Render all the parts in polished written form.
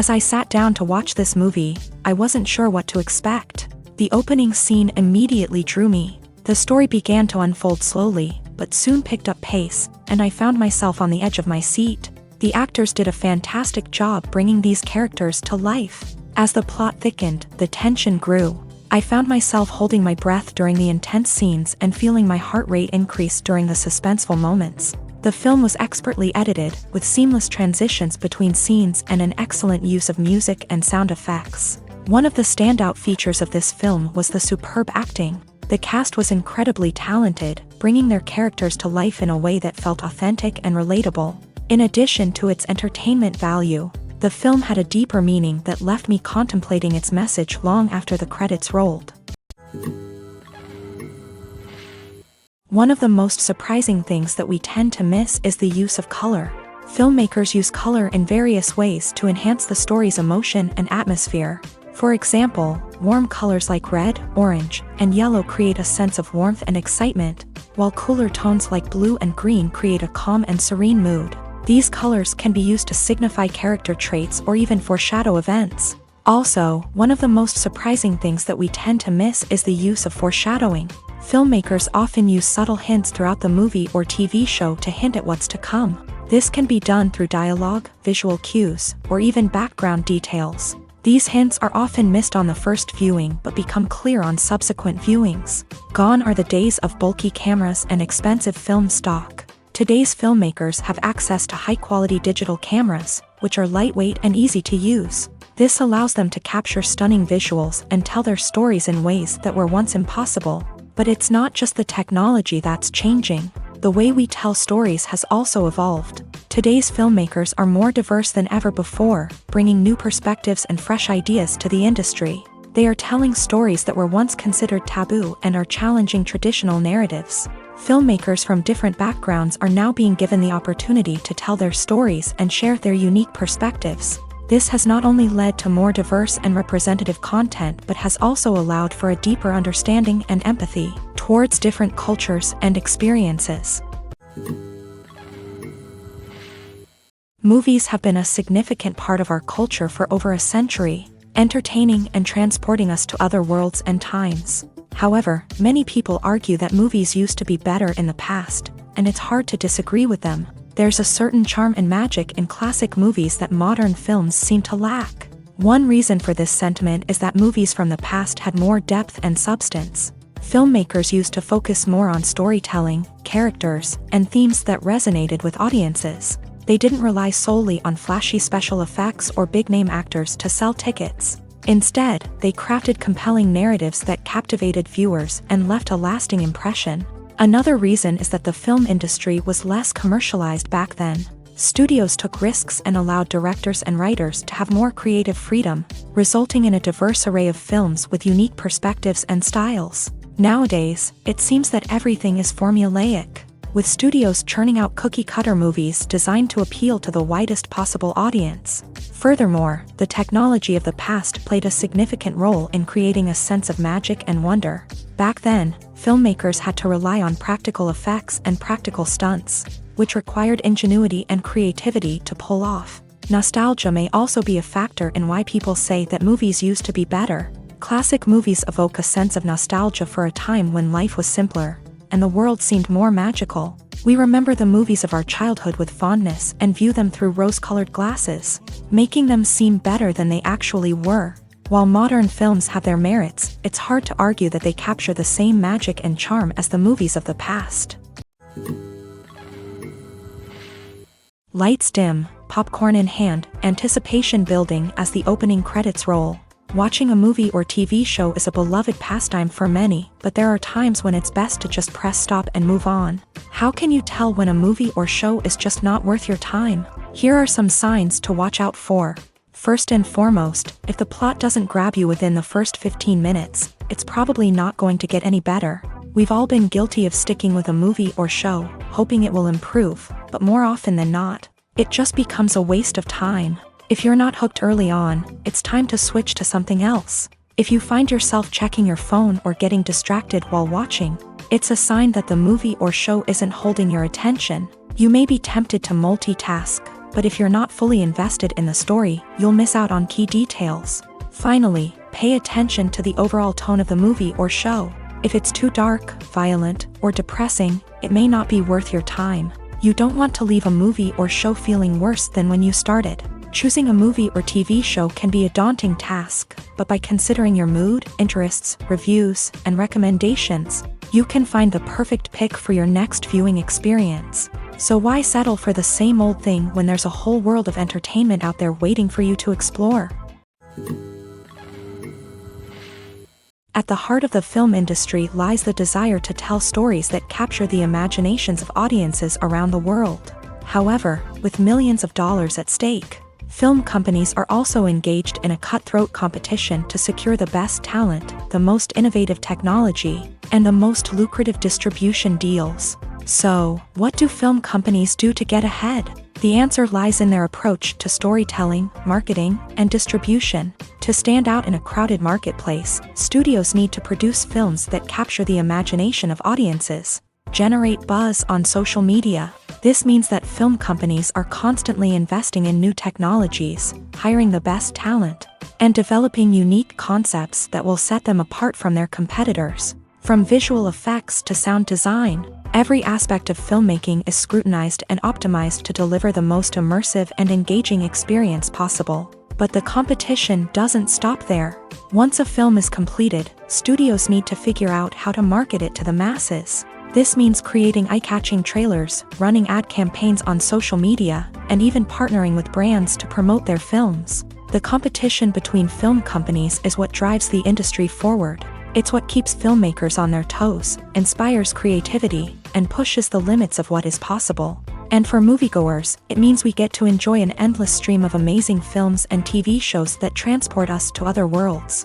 As I sat down to watch this movie, I wasn't sure what to expect. The opening scene immediately drew me. The story began to unfold slowly, but soon picked up pace, and I found myself on the edge of my seat. The actors did a fantastic job bringing these characters to life. As the plot thickened, the tension grew. I found myself holding my breath during the intense scenes and feeling my heart rate increase during the suspenseful moments. The film was expertly edited, with seamless transitions between scenes and an excellent use of music and sound effects. One of the standout features of this film was the superb acting. The cast was incredibly talented, bringing their characters to life in a way that felt authentic and relatable. In addition to its entertainment value, the film had a deeper meaning that left me contemplating its message long after the credits rolled. One of the most surprising things that we tend to miss is the use of color. Filmmakers use color in various ways to enhance the story's emotion and atmosphere. For example, warm colors like red, orange, and yellow create a sense of warmth and excitement, while cooler tones like blue and green create a calm and serene mood. These colors can be used to signify character traits or even foreshadow events. Also, one of the most surprising things that we tend to miss is the use of foreshadowing. Filmmakers often use subtle hints throughout the movie or TV show to hint at what's to come. This can be done through dialogue, visual cues, or even background details. These hints are often missed on the first viewing but become clear on subsequent viewings. Gone are the days of bulky cameras and expensive film stock. Today's filmmakers have access to high-quality digital cameras, which are lightweight and easy to use. This allows them to capture stunning visuals and tell their stories in ways that were once impossible. But it's not just the technology that's changing. The way we tell stories has also evolved. Today's filmmakers are more diverse than ever before, bringing new perspectives and fresh ideas to the industry. They are telling stories that were once considered taboo and are challenging traditional narratives. Filmmakers from different backgrounds are now being given the opportunity to tell their stories and share their unique perspectives. This has not only led to more diverse and representative content but has also allowed for a deeper understanding and empathy towards different cultures and experiences. Movies have been a significant part of our culture for over a century, entertaining and transporting us to other worlds and times. However, many people argue that movies used to be better in the past, and it's hard to disagree with them. There's a certain charm and magic in classic movies that modern films seem to lack. One reason for this sentiment is that movies from the past had more depth and substance. Filmmakers used to focus more on storytelling, characters, and themes that resonated with audiences. They didn't rely solely on flashy special effects or big-name actors to sell tickets. Instead, they crafted compelling narratives that captivated viewers and left a lasting impression. Another reason is that the film industry was less commercialized back then. Studios took risks and allowed directors and writers to have more creative freedom, resulting in a diverse array of films with unique perspectives and styles. Nowadays, it seems that everything is formulaic, with studios churning out cookie-cutter movies designed to appeal to the widest possible audience. Furthermore, the technology of the past played a significant role in creating a sense of magic and wonder. Back then, filmmakers had to rely on practical effects and practical stunts, which required ingenuity and creativity to pull off. Nostalgia may also be a factor in why people say that movies used to be better. Classic movies evoke a sense of nostalgia for a time when life was simpler, and the world seemed more magical. We remember the movies of our childhood with fondness and view them through rose-colored glasses. making them seem better than they actually were. While modern films have their merits, it's hard to argue that they capture the same magic and charm as the movies of the past. Lights dim, popcorn in hand, anticipation building as the opening credits roll. Watching a movie or TV show is a beloved pastime for many, but there are times when it's best to just press stop and move on. How can you tell when a movie or show is just not worth your time? Here are some signs to watch out for. First and foremost, if the plot doesn't grab you within the first 15 minutes, it's probably not going to get any better. We've all been guilty of sticking with a movie or show, hoping it will improve, but more often than not, it just becomes a waste of time. If you're not hooked early on, it's time to switch to something else. If you find yourself checking your phone or getting distracted while watching, it's a sign that the movie or show isn't holding your attention. You may be tempted to multitask, but if you're not fully invested in the story, you'll miss out on key details. Finally, pay attention to the overall tone of the movie or show. If it's too dark, violent, or depressing, it may not be worth your time. You don't want to leave a movie or show feeling worse than when you started. Choosing a movie or TV show can be a daunting task, but by considering your mood, interests, reviews, and recommendations, you can find the perfect pick for your next viewing experience. So why settle for the same old thing when there's a whole world of entertainment out there waiting for you to explore? At the heart of the film industry lies the desire to tell stories that capture the imaginations of audiences around the world. However, with millions of dollars at stake, film companies are also engaged in a cutthroat competition to secure the best talent, the most innovative technology, and the most lucrative distribution deals. So, what do film companies do to get ahead? The answer lies in their approach to storytelling, marketing, and distribution. To stand out in a crowded marketplace, studios need to produce films that capture the imagination of audiences, generate buzz on social media. This means that film companies are constantly investing in new technologies, hiring the best talent, and developing unique concepts that will set them apart from their competitors. From visual effects to sound design, every aspect of filmmaking is scrutinized and optimized to deliver the most immersive and engaging experience possible. But the competition doesn't stop there. Once a film is completed, studios need to figure out how to market it to the masses. This means creating eye-catching trailers, running ad campaigns on social media, and even partnering with brands to promote their films. The competition between film companies is what drives the industry forward. It's what keeps filmmakers on their toes, inspires creativity, and pushes the limits of what is possible. And for moviegoers, it means we get to enjoy an endless stream of amazing films and TV shows that transport us to other worlds.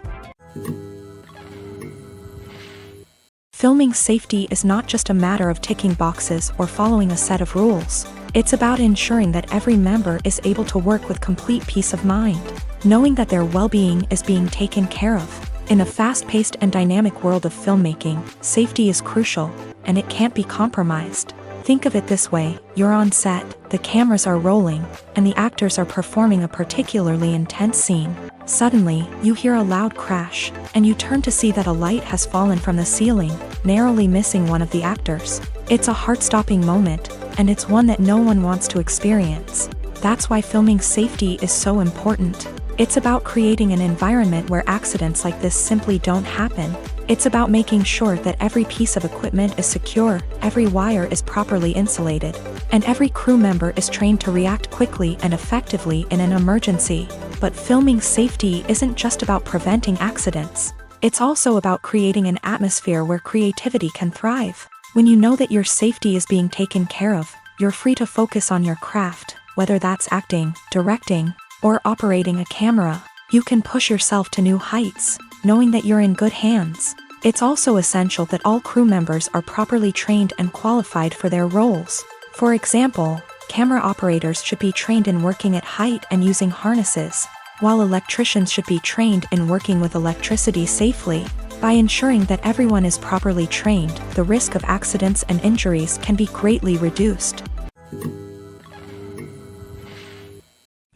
Filming safety is not just a matter of ticking boxes or following a set of rules. It's about ensuring that every member is able to work with complete peace of mind, knowing that their well-being is being taken care of. In a fast-paced and dynamic world of filmmaking, safety is crucial, and it can't be compromised. Think of it this way: you're on set, the cameras are rolling, and the actors are performing a particularly intense scene. Suddenly, you hear a loud crash, and you turn to see that a light has fallen from the ceiling, narrowly missing one of the actors. It's a heart-stopping moment, and it's one that no one wants to experience. That's why filming safety is so important. It's about creating an environment where accidents like this simply don't happen. It's about making sure that every piece of equipment is secure, every wire is properly insulated, and every crew member is trained to react quickly and effectively in an emergency. But filming safety isn't just about preventing accidents. It's also about creating an atmosphere where creativity can thrive. When you know that your safety is being taken care of, you're free to focus on your craft, whether that's acting, directing, or operating a camera. You can push yourself to new heights, knowing that you're in good hands. It's also essential that all crew members are properly trained and qualified for their roles. For example, camera operators should be trained in working at height and using harnesses, while electricians should be trained in working with electricity safely. By ensuring that everyone is properly trained, the risk of accidents and injuries can be greatly reduced.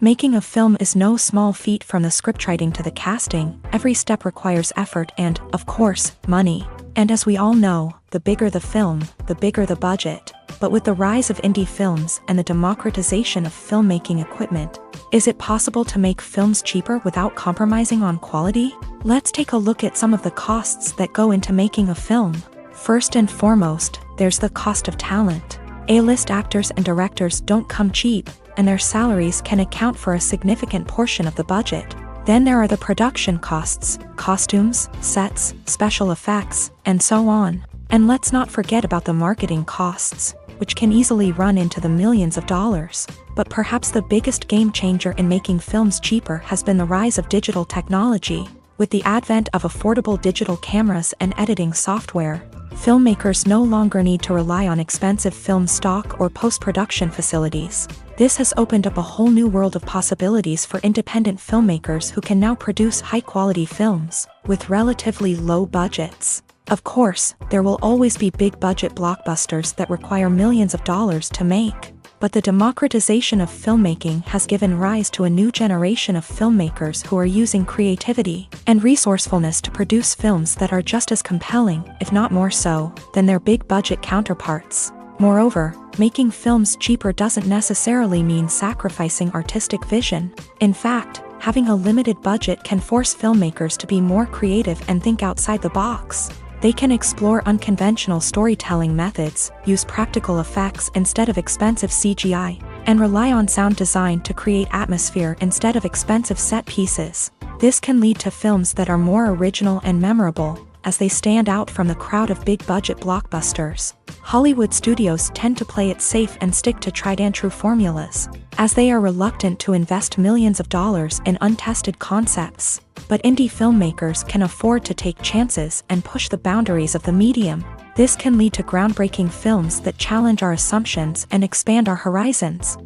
Making a film is no small feat. From the scriptwriting to the casting, every step requires effort and, of course, money. And as we all know, the bigger the film, the bigger the budget. But with the rise of indie films and the democratization of filmmaking equipment, Is it possible to make films cheaper without compromising on quality? Let's take a look at some of the costs that go into making a film. First and foremost, there's the cost of talent. A-list actors and directors don't come cheap, and their salaries can account for a significant portion of the budget. Then there are the production costs, costumes, sets, special effects, and so on. And let's not forget about the marketing costs, which can easily run into the millions of dollars. But perhaps the biggest game changer in making films cheaper has been the rise of digital technology. With the advent of affordable digital cameras and editing software, filmmakers no longer need to rely on expensive film stock or post-production facilities. This has opened up a whole new world of possibilities for independent filmmakers who can now produce high-quality films with relatively low budgets. Of course, there will always be big-budget blockbusters that require millions of dollars to make. But the democratization of filmmaking has given rise to a new generation of filmmakers who are using creativity and resourcefulness to produce films that are just as compelling, if not more so, than their big-budget counterparts. Moreover, making films cheaper doesn't necessarily mean sacrificing artistic vision. In fact, having a limited budget can force filmmakers to be more creative and think outside the box. They can explore unconventional storytelling methods, use practical effects instead of expensive CGI, and rely on sound design to create atmosphere instead of expensive set pieces. This can lead to films that are more original and memorable, as they stand out from the crowd of big-budget blockbusters. Hollywood studios tend to play it safe and stick to tried-and-true formulas, as they are reluctant to invest millions of dollars in untested concepts. But indie filmmakers can afford to take chances and push the boundaries of the medium. This can lead to groundbreaking films that challenge our assumptions and expand our horizons.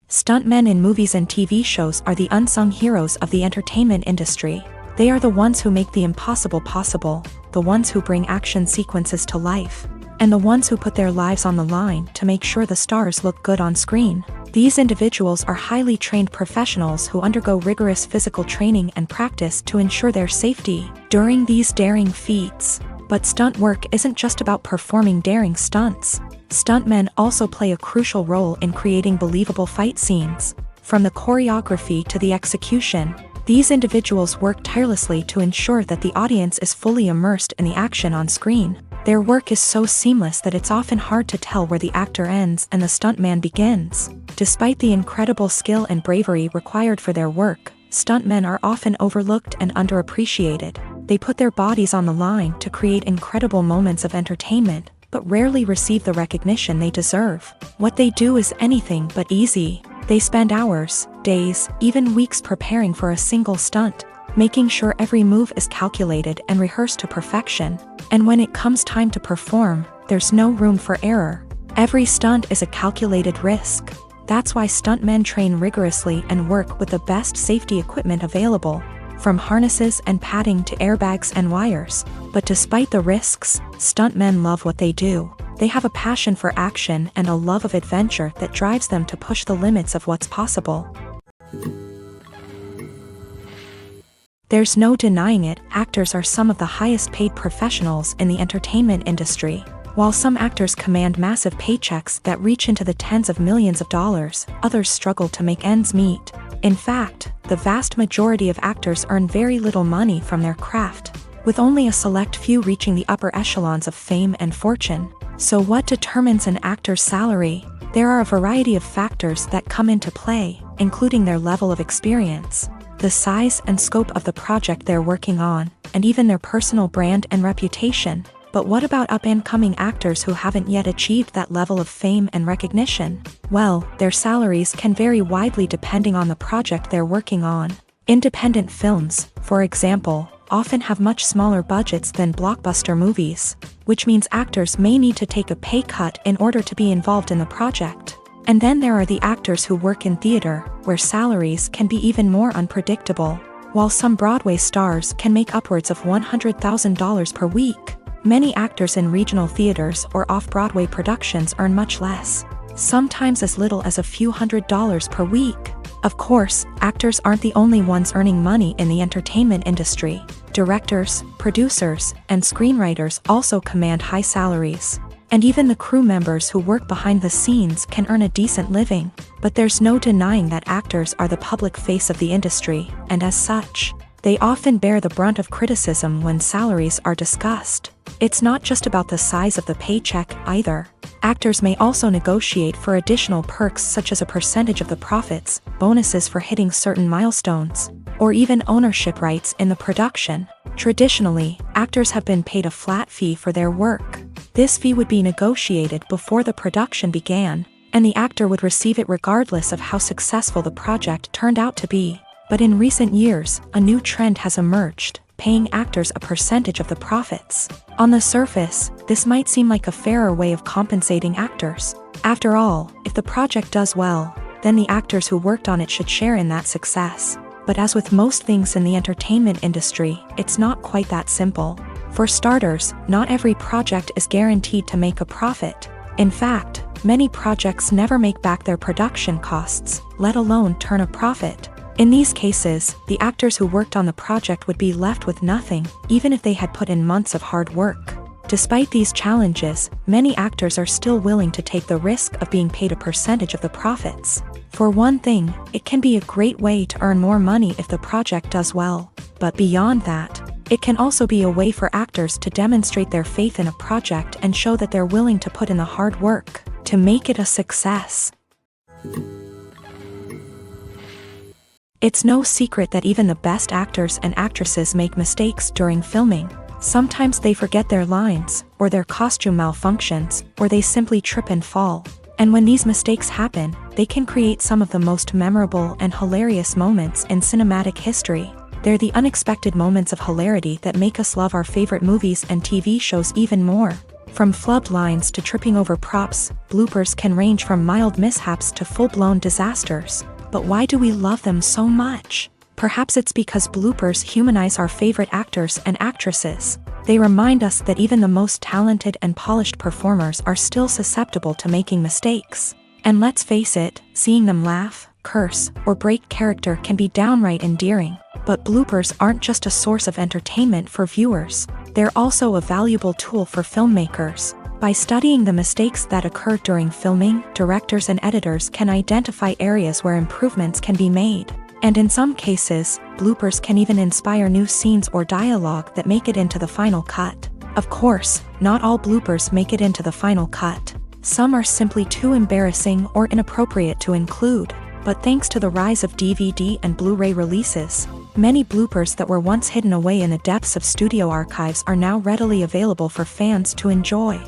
Stuntmen in movies and TV shows are the unsung heroes of the entertainment industry. They are the ones who make the impossible possible, the ones who bring action sequences to life, and the ones who put their lives on the line to make sure the stars look good on screen. These individuals are highly trained professionals who undergo rigorous physical training and practice to ensure their safety during these daring feats. But stunt work isn't just about performing daring stunts. Stuntmen also play a crucial role in creating believable fight scenes. From the choreography to the execution, these individuals work tirelessly to ensure that the audience is fully immersed in the action on screen. Their work is so seamless that it's often hard to tell where the actor ends and the stuntman begins. Despite the incredible skill and bravery required for their work, stuntmen are often overlooked and underappreciated. They put their bodies on the line to create incredible moments of entertainment, but rarely receive the recognition they deserve. What they do is anything but easy. They spend hours, days, even weeks preparing for a single stunt, making sure every move is calculated and rehearsed to perfection. And when it comes time to perform, there's no room for error. Every stunt is a calculated risk. That's why stuntmen train rigorously and work with the best safety equipment available, from harnesses and padding to airbags and wires. But despite the risks, stuntmen love what they do. They have a passion for action and a love of adventure that drives them to push the limits of what's possible. There's no denying it, actors are some of the highest paid professionals in the entertainment industry. While some actors command massive paychecks that reach into the tens of millions of dollars, others struggle to make ends meet. In fact, the vast majority of actors earn very little money from their craft, with only a select few reaching the upper echelons of fame and fortune. So what determines an actor's salary? There are a variety of factors that come into play, including their level of experience, the size and scope of the project they're working on, and even their personal brand and reputation. But what about up-and-coming actors who haven't yet achieved that level of fame and recognition? Well, their salaries can vary widely depending on the project they're working on. Independent films, for example, often have much smaller budgets than blockbuster movies, which means actors may need to take a pay cut in order to be involved in the project. And then there are the actors who work in theater, where salaries can be even more unpredictable. While some Broadway stars can make upwards of $100,000 per week, many actors in regional theaters or off-Broadway productions earn much less, sometimes as little as a few $100s per week. Of course, actors aren't the only ones earning money in the entertainment industry. Directors, producers, and screenwriters also command high salaries. And even the crew members who work behind the scenes can earn a decent living. But there's no denying that actors are the public face of the industry, and as such, they often bear the brunt of criticism when salaries are discussed. It's not just about the size of the paycheck, either. Actors may also negotiate for additional perks such as a percentage of the profits, bonuses for hitting certain milestones, or even ownership rights in the production. Traditionally, actors have been paid a flat fee for their work. This fee would be negotiated before the production began, and the actor would receive it regardless of how successful the project turned out to be. But in recent years, a new trend has emerged, paying actors a percentage of the profits. On the surface, this might seem like a fairer way of compensating actors. After all, if the project does well, then the actors who worked on it should share in that success. But as with most things in the entertainment industry, it's not quite that simple. For starters, not every project is guaranteed to make a profit. In fact, many projects never make back their production costs, let alone turn a profit. In these cases, the actors who worked on the project would be left with nothing, even if they had put in months of hard work. Despite these challenges, many actors are still willing to take the risk of being paid a percentage of the profits. For one thing, it can be a great way to earn more money if the project does well. But beyond that, it can also be a way for actors to demonstrate their faith in a project and show that they're willing to put in the hard work to make it a success. It's no secret that even the best actors and actresses make mistakes during filming. Sometimes they forget their lines, or their costume malfunctions, or they simply trip and fall. And when these mistakes happen, they can create some of the most memorable and hilarious moments in cinematic history. They're the unexpected moments of hilarity that make us love our favorite movies and TV shows even more. From flubbed lines to tripping over props, bloopers can range from mild mishaps to full-blown disasters. But why do we love them so much? Perhaps it's because bloopers humanize our favorite actors and actresses. They remind us that even the most talented and polished performers are still susceptible to making mistakes. And let's face it, seeing them laugh, curse, or break character can be downright endearing. But bloopers aren't just a source of entertainment for viewers. They're also a valuable tool for filmmakers. By studying the mistakes that occur during filming, directors and editors can identify areas where improvements can be made. And in some cases, bloopers can even inspire new scenes or dialogue that make it into the final cut. Of course, not all bloopers make it into the final cut. Some are simply too embarrassing or inappropriate to include. But thanks to the rise of DVD and Blu-ray releases, many bloopers that were once hidden away in the depths of studio archives are now readily available for fans to enjoy.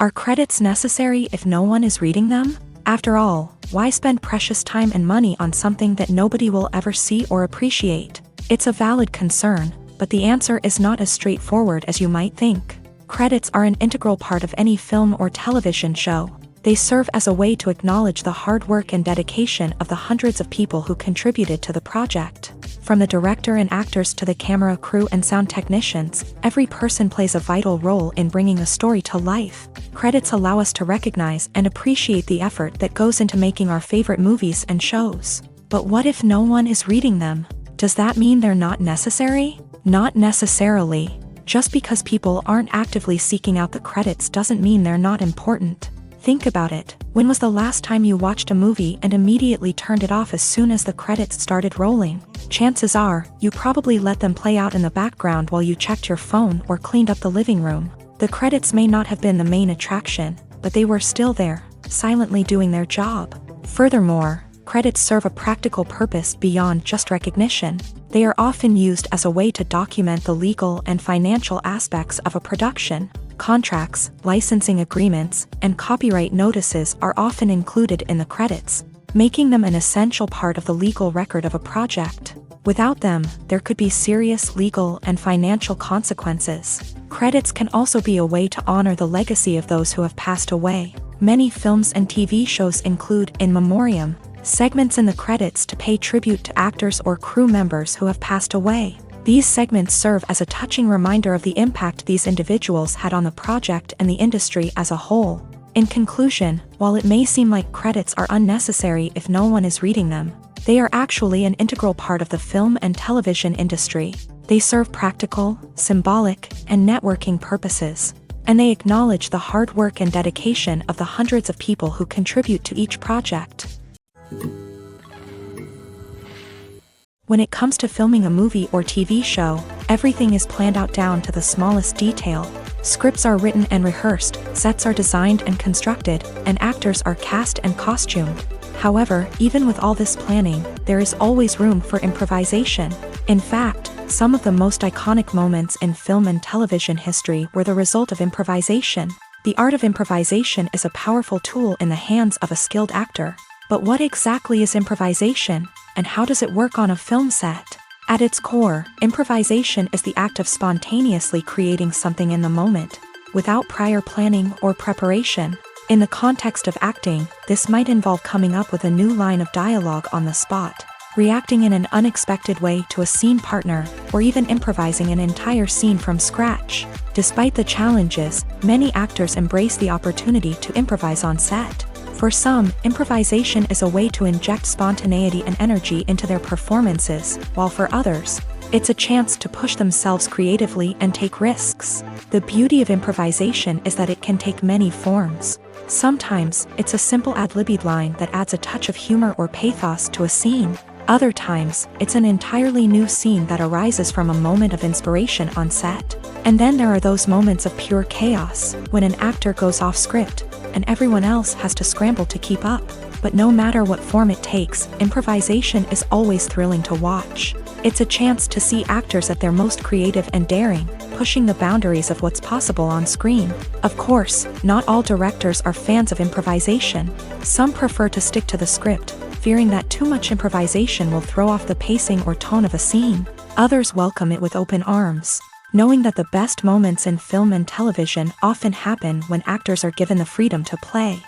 Are credits necessary if no one is reading them? After all, why spend precious time and money on something that nobody will ever see or appreciate? It's a valid concern, but the answer is not as straightforward as you might think. Credits are an integral part of any film or television show. They serve as a way to acknowledge the hard work and dedication of the hundreds of people who contributed to the project. From the director and actors to the camera crew and sound technicians, every person plays a vital role in bringing a story to life. Credits allow us to recognize and appreciate the effort that goes into making our favorite movies and shows. But what if no one is reading them? Does that mean they're not necessary? Not necessarily. Just because people aren't actively seeking out the credits doesn't mean they're not important. Think about it. When was the last time you watched a movie and immediately turned it off as soon as the credits started rolling? Chances are, you probably let them play out in the background while you checked your phone or cleaned up the living room. The credits may not have been the main attraction, but they were still there, silently doing their job. Furthermore, credits serve a practical purpose beyond just recognition. They are often used as a way to document the legal and financial aspects of a production. Contracts, licensing agreements, and copyright notices are often included in the credits, making them an essential part of the legal record of a project. Without them, there could be serious legal and financial consequences. Credits can also be a way to honor the legacy of those who have passed away. Many films and TV shows include in memoriam segments in the credits to pay tribute to actors or crew members who have passed away. These segments serve as a touching reminder of the impact these individuals had on the project and the industry as a whole. In conclusion, while it may seem like credits are unnecessary if no one is reading them, they are actually an integral part of the film and television industry. They serve practical, symbolic, and networking purposes, and they acknowledge the hard work and dedication of the hundreds of people who contribute to each project. When it comes to filming a movie or TV show, everything is planned out down to the smallest detail. Scripts are written and rehearsed, sets are designed and constructed, and actors are cast and costumed. However, even with all this planning, there is always room for improvisation. In fact, some of the most iconic moments in film and television history were the result of improvisation. The art of improvisation is a powerful tool in the hands of a skilled actor. But what exactly is improvisation, and how does it work on a film set? At its core, improvisation is the act of spontaneously creating something in the moment, without prior planning or preparation. In the context of acting, this might involve coming up with a new line of dialogue on the spot, reacting in an unexpected way to a scene partner, or even improvising an entire scene from scratch. Despite the challenges, many actors embrace the opportunity to improvise on set. For some, improvisation is a way to inject spontaneity and energy into their performances, while for others, it's a chance to push themselves creatively and take risks. The beauty of improvisation is that it can take many forms. Sometimes, it's a simple ad-libbed line that adds a touch of humor or pathos to a scene. Other times, it's an entirely new scene that arises from a moment of inspiration on set. And then there are those moments of pure chaos, when an actor goes off script, and everyone else has to scramble to keep up. But no matter what form it takes, improvisation is always thrilling to watch. It's a chance to see actors at their most creative and daring, pushing the boundaries of what's possible on screen. Of course, not all directors are fans of improvisation. Some prefer to stick to the script, fearing that too much improvisation will throw off the pacing or tone of a scene. Others welcome it with open arms, knowing that the best moments in film and television often happen when actors are given the freedom to play.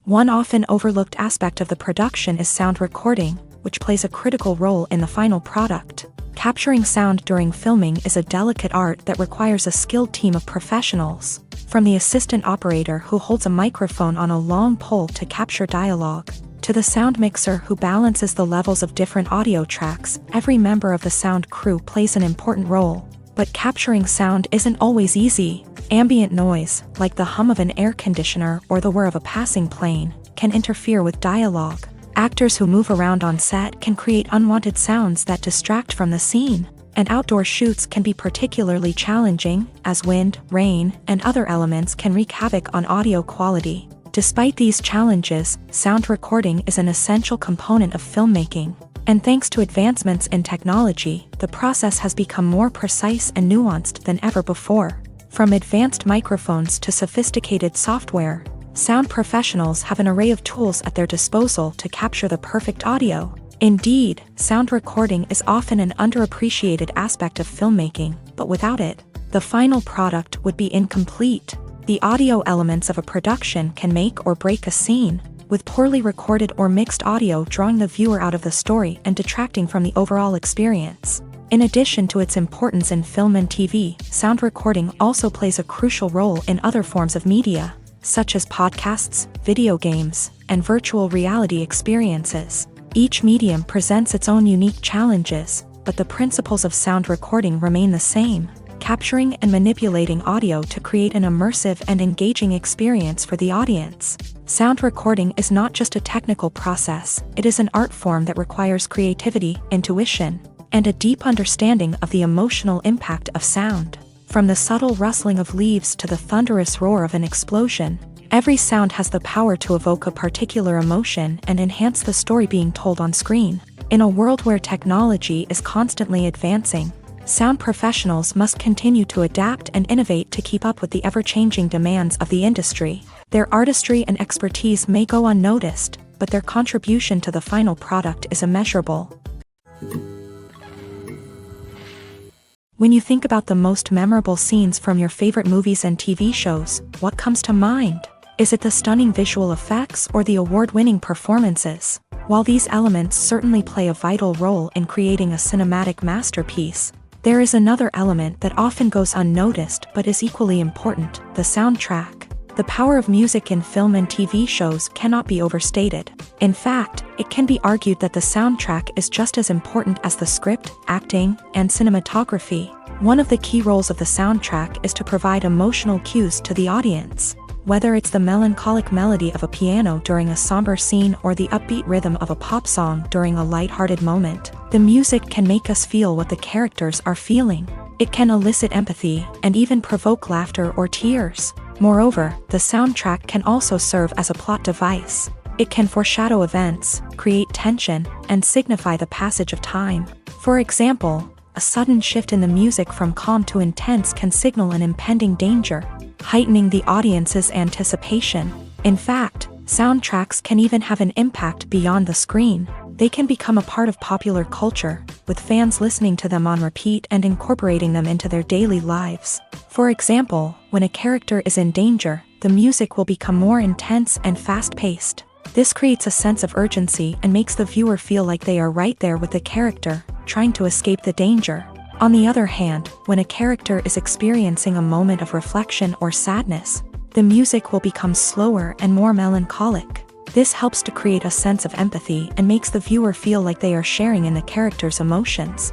One often overlooked aspect of the production is sound recording, which plays a critical role in the final product. Capturing sound during filming is a delicate art that requires a skilled team of professionals. From the assistant operator who holds a microphone on a long pole to capture dialogue, to the sound mixer who balances the levels of different audio tracks, every member of the sound crew plays an important role. But capturing sound isn't always easy. Ambient noise, like the hum of an air conditioner or the whir of a passing plane, can interfere with dialogue. Actors who move around on set can create unwanted sounds that distract from the scene. And outdoor shoots can be particularly challenging, as wind, rain, and other elements can wreak havoc on audio quality. Despite these challenges, sound recording is an essential component of filmmaking. And thanks to advancements in technology, the process has become more precise and nuanced than ever before. From advanced microphones to sophisticated software, sound professionals have an array of tools at their disposal to capture the perfect audio. Indeed, sound recording is often an underappreciated aspect of filmmaking, but without it, the final product would be incomplete. The audio elements of a production can make or break a scene, with poorly recorded or mixed audio drawing the viewer out of the story and detracting from the overall experience. In addition to its importance in film and TV, sound recording also plays a crucial role in other forms of media, such as podcasts, video games, and virtual reality experiences. Each medium presents its own unique challenges, but the principles of sound recording remain the same: capturing and manipulating audio to create an immersive and engaging experience for the audience. Sound recording is not just a technical process, it is an art form that requires creativity, intuition, and a deep understanding of the emotional impact of sound. From the subtle rustling of leaves to the thunderous roar of an explosion, every sound has the power to evoke a particular emotion and enhance the story being told on screen. In a world where technology is constantly advancing, sound professionals must continue to adapt and innovate to keep up with the ever-changing demands of the industry. Their artistry and expertise may go unnoticed, but their contribution to the final product is immeasurable. When you think about the most memorable scenes from your favorite movies and TV shows, what comes to mind? Is it the stunning visual effects or the award-winning performances? While these elements certainly play a vital role in creating a cinematic masterpiece, there is another element that often goes unnoticed but is equally important: the soundtrack. The power of music in film and TV shows cannot be overstated. In fact, it can be argued that the soundtrack is just as important as the script, acting, and cinematography. One of the key roles of the soundtrack is to provide emotional cues to the audience. Whether it's the melancholic melody of a piano during a somber scene or the upbeat rhythm of a pop song during a light-hearted moment, the music can make us feel what the characters are feeling. It can elicit empathy and even provoke laughter or tears. Moreover, the soundtrack can also serve as a plot device. It can foreshadow events, create tension, and signify the passage of time. For example, a sudden shift in the music from calm to intense can signal an impending danger, heightening the audience's anticipation. In fact, soundtracks can even have an impact beyond the screen. They can become a part of popular culture, with fans listening to them on repeat and incorporating them into their daily lives. For example, when a character is in danger, the music will become more intense and fast-paced. This creates a sense of urgency and makes the viewer feel like they are right there with the character, trying to escape the danger. On the other hand, when a character is experiencing a moment of reflection or sadness, the music will become slower and more melancholic. This helps to create a sense of empathy and makes the viewer feel like they are sharing in the character's emotions.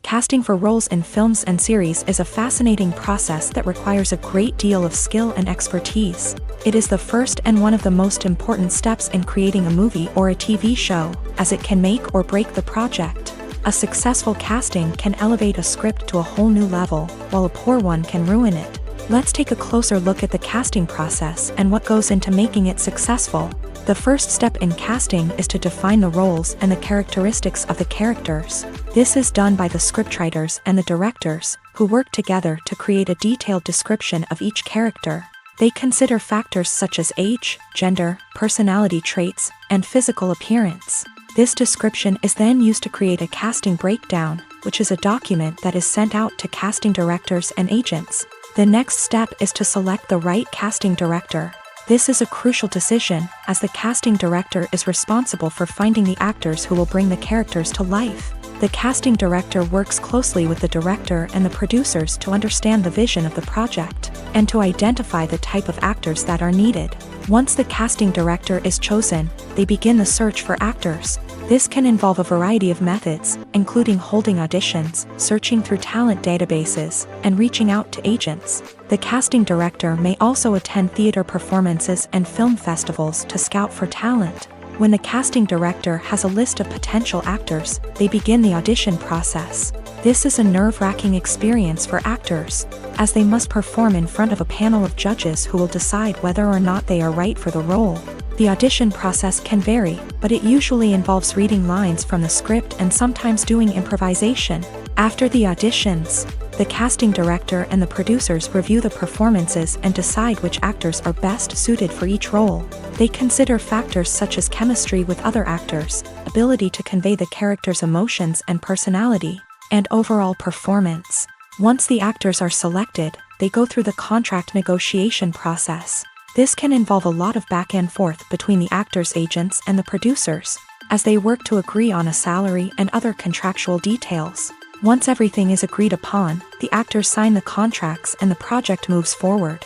Casting for roles in films and series is a fascinating process that requires a great deal of skill and expertise. It is the first and one of the most important steps in creating a movie or a TV show, as it can make or break the project. A successful casting can elevate a script to a whole new level, while a poor one can ruin it. Let's take a closer look at the casting process and what goes into making it successful. The first step in casting is to define the roles and the characteristics of the characters. This is done by the scriptwriters and the directors, who work together to create a detailed description of each character. They consider factors such as age, gender, personality traits, and physical appearance. This description is then used to create a casting breakdown, which is a document that is sent out to casting directors and agents. The next step is to select the right casting director. This is a crucial decision, as the casting director is responsible for finding the actors who will bring the characters to life. The casting director works closely with the director and the producers to understand the vision of the project, and to identify the type of actors that are needed. Once the casting director is chosen, they begin the search for actors. This can involve a variety of methods, including holding auditions, searching through talent databases, and reaching out to agents. The casting director may also attend theater performances and film festivals to scout for talent. When the casting director has a list of potential actors, they begin the audition process. This is a nerve-wracking experience for actors, as they must perform in front of a panel of judges who will decide whether or not they are right for the role. The audition process can vary, but it usually involves reading lines from the script and sometimes doing improvisation. After the auditions, the casting director and the producers review the performances and decide which actors are best suited for each role. They consider factors such as chemistry with other actors, ability to convey the character's emotions and personality, and overall performance. Once the actors are selected, they go through the contract negotiation process. This can involve a lot of back and forth between the actors' agents and the producers, as they work to agree on a salary and other contractual details. Once everything is agreed upon, the actors sign the contracts and the project moves forward.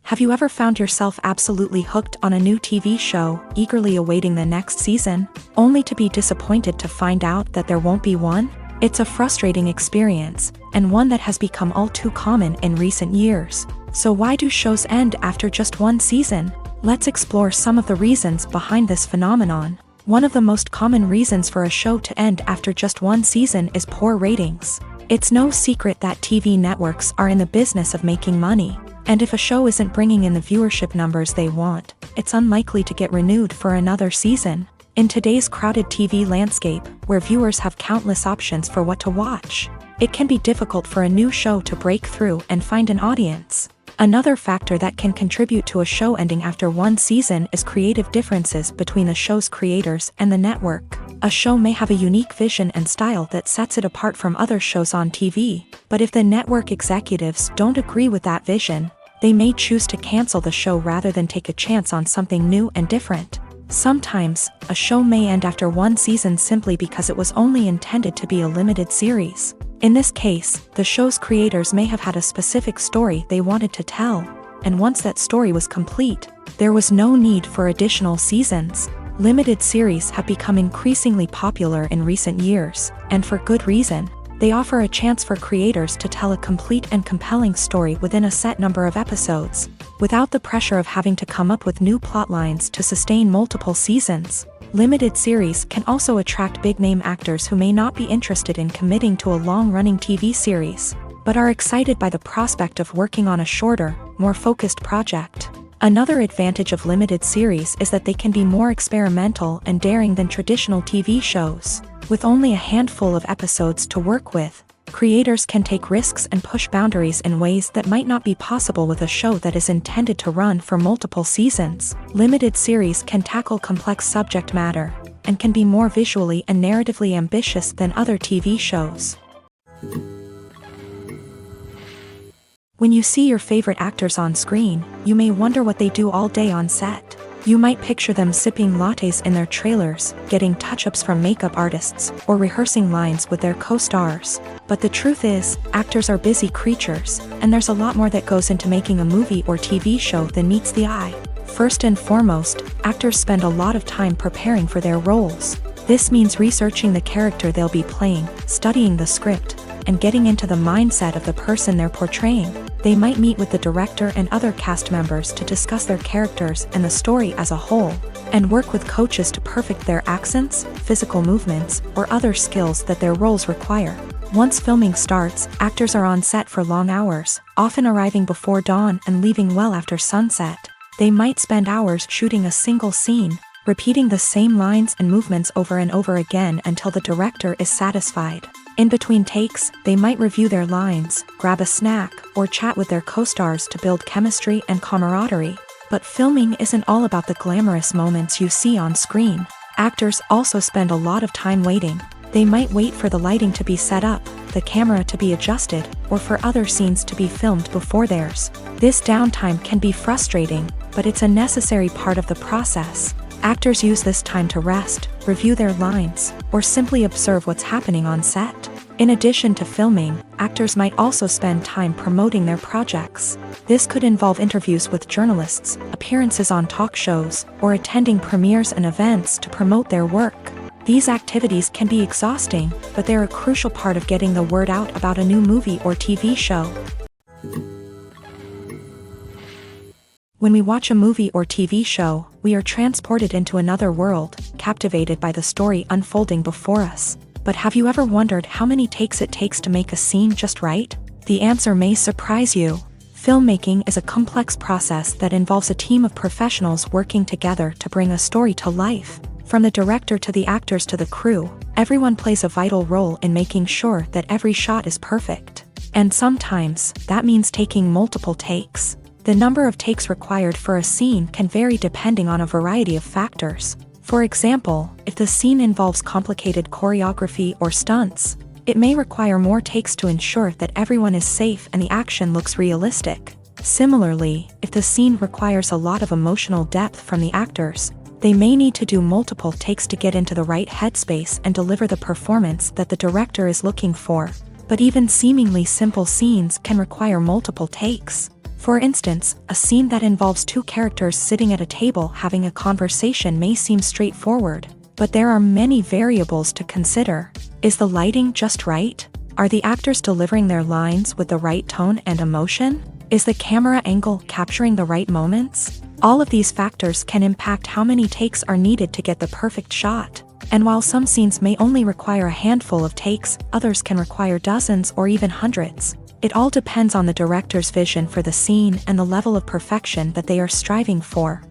Have you ever found yourself absolutely hooked on a new TV show, eagerly awaiting the next season, only to be disappointed to find out that there won't be one? It's a frustrating experience, and one that has become all too common in recent years. So why do shows end after just one season? Let's explore some of the reasons behind this phenomenon. One of the most common reasons for a show to end after just one season is poor ratings. It's no secret that TV networks are in the business of making money, and if a show isn't bringing in the viewership numbers they want, it's unlikely to get renewed for another season. In today's crowded TV landscape, where viewers have countless options for what to watch, it can be difficult for a new show to break through and find an audience. Another factor that can contribute to a show ending after one season is creative differences between the show's creators and the network. A show may have a unique vision and style that sets it apart from other shows on TV, but if the network executives don't agree with that vision, they may choose to cancel the show rather than take a chance on something new and different. Sometimes, a show may end after one season simply because it was only intended to be a limited series. In this case, the show's creators may have had a specific story they wanted to tell, and once that story was complete, there was no need for additional seasons. Limited series have become increasingly popular in recent years, and for good reason. They offer a chance for creators to tell a complete and compelling story within a set number of episodes, without the pressure of having to come up with new plotlines to sustain multiple seasons. Limited series can also attract big-name actors who may not be interested in committing to a long-running TV series, but are excited by the prospect of working on a shorter, more focused project. Another advantage of limited series is that they can be more experimental and daring than traditional TV shows. With only a handful of episodes to work with, creators can take risks and push boundaries in ways that might not be possible with a show that is intended to run for multiple seasons. Limited series can tackle complex subject matter, and can be more visually and narratively ambitious than other TV shows. When you see your favorite actors on screen, you may wonder what they do all day on set. You might picture them sipping lattes in their trailers, getting touch-ups from makeup artists, or rehearsing lines with their co-stars. But the truth is, actors are busy creatures, and there's a lot more that goes into making a movie or TV show than meets the eye. First and foremost, actors spend a lot of time preparing for their roles. This means researching the character they'll be playing, studying the script, and getting into the mindset of the person they're portraying. They might meet with the director and other cast members to discuss their characters and the story as a whole, and work with coaches to perfect their accents, physical movements, or other skills that their roles require. Once filming starts, actors are on set for long hours, often arriving before dawn and leaving well after sunset. They might spend hours shooting a single scene, repeating the same lines and movements over and over again until the director is satisfied. In between takes, they might review their lines, grab a snack, or chat with their co-stars to build chemistry and camaraderie. But filming isn't all about the glamorous moments you see on screen. Actors also spend a lot of time waiting. They might wait for the lighting to be set up, the camera to be adjusted, or for other scenes to be filmed before theirs. This downtime can be frustrating, but it's a necessary part of the process. Actors use this time to rest, review their lines, or simply observe what's happening on set. In addition to filming, actors might also spend time promoting their projects. This could involve interviews with journalists, appearances on talk shows, or attending premieres and events to promote their work. These activities can be exhausting, but they're a crucial part of getting the word out about a new movie or TV show. When we watch a movie or TV show, we are transported into another world, captivated by the story unfolding before us. But have you ever wondered how many takes it takes to make a scene just right? The answer may surprise you. Filmmaking is a complex process that involves a team of professionals working together to bring a story to life. From the director to the actors to the crew, everyone plays a vital role in making sure that every shot is perfect. And sometimes, that means taking multiple takes. The number of takes required for a scene can vary depending on a variety of factors. For example, if the scene involves complicated choreography or stunts, it may require more takes to ensure that everyone is safe and the action looks realistic. Similarly, if the scene requires a lot of emotional depth from the actors, they may need to do multiple takes to get into the right headspace and deliver the performance that the director is looking for. But even seemingly simple scenes can require multiple takes. For instance, a scene that involves two characters sitting at a table having a conversation may seem straightforward, but there are many variables to consider. Is the lighting just right? Are the actors delivering their lines with the right tone and emotion? Is the camera angle capturing the right moments? All of these factors can impact how many takes are needed to get the perfect shot. And while some scenes may only require a handful of takes, others can require dozens or even hundreds. It all depends on the director's vision for the scene and the level of perfection that they are striving for.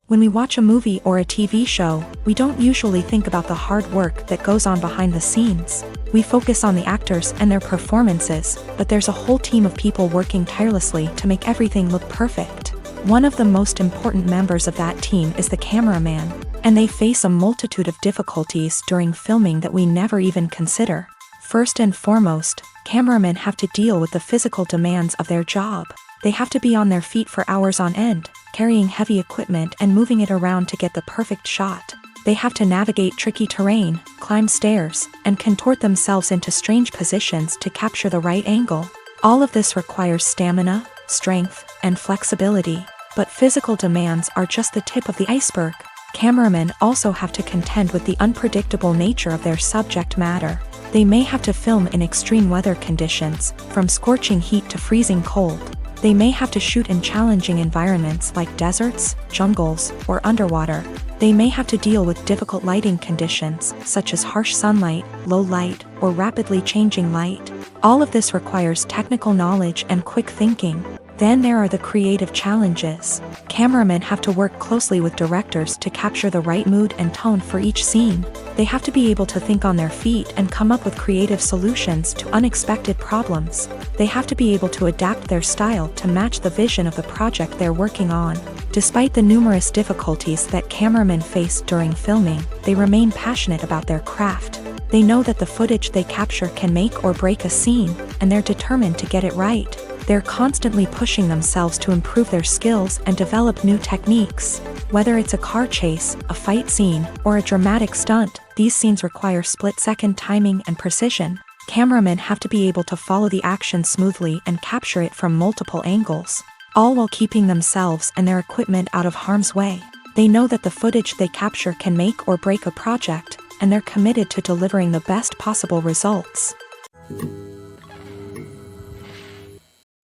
When we watch a movie or a TV show, we don't usually think about the hard work that goes on behind the scenes. We focus on the actors and their performances, but there's a whole team of people working tirelessly to make everything look perfect. One of the most important members of that team is the cameraman, and they face a multitude of difficulties during filming that we never even consider. First and foremost, cameramen have to deal with the physical demands of their job. They have to be on their feet for hours on end, carrying heavy equipment and moving it around to get the perfect shot. They have to navigate tricky terrain, climb stairs, and contort themselves into strange positions to capture the right angle. All of this requires stamina, strength, and flexibility. But physical demands are just the tip of the iceberg. Cameramen also have to contend with the unpredictable nature of their subject matter. They may have to film in extreme weather conditions, from scorching heat to freezing cold. They may have to shoot in challenging environments like deserts, jungles, or underwater. They may have to deal with difficult lighting conditions, such as harsh sunlight, low light, or rapidly changing light. All of this requires technical knowledge and quick thinking. Then there are the creative challenges. Cameramen have to work closely with directors to capture the right mood and tone for each scene. They have to be able to think on their feet and come up with creative solutions to unexpected problems. They have to be able to adapt their style to match the vision of the project they're working on. Despite the numerous difficulties that cameramen face during filming, they remain passionate about their craft. They know that the footage they capture can make or break a scene, and they're determined to get it right. They're constantly pushing themselves to improve their skills and develop new techniques. Whether it's a car chase, a fight scene, or a dramatic stunt, these scenes require split-second timing and precision. Cameramen have to be able to follow the action smoothly and capture it from multiple angles, all while keeping themselves and their equipment out of harm's way. They know that the footage they capture can make or break a project, and they're committed to delivering the best possible results.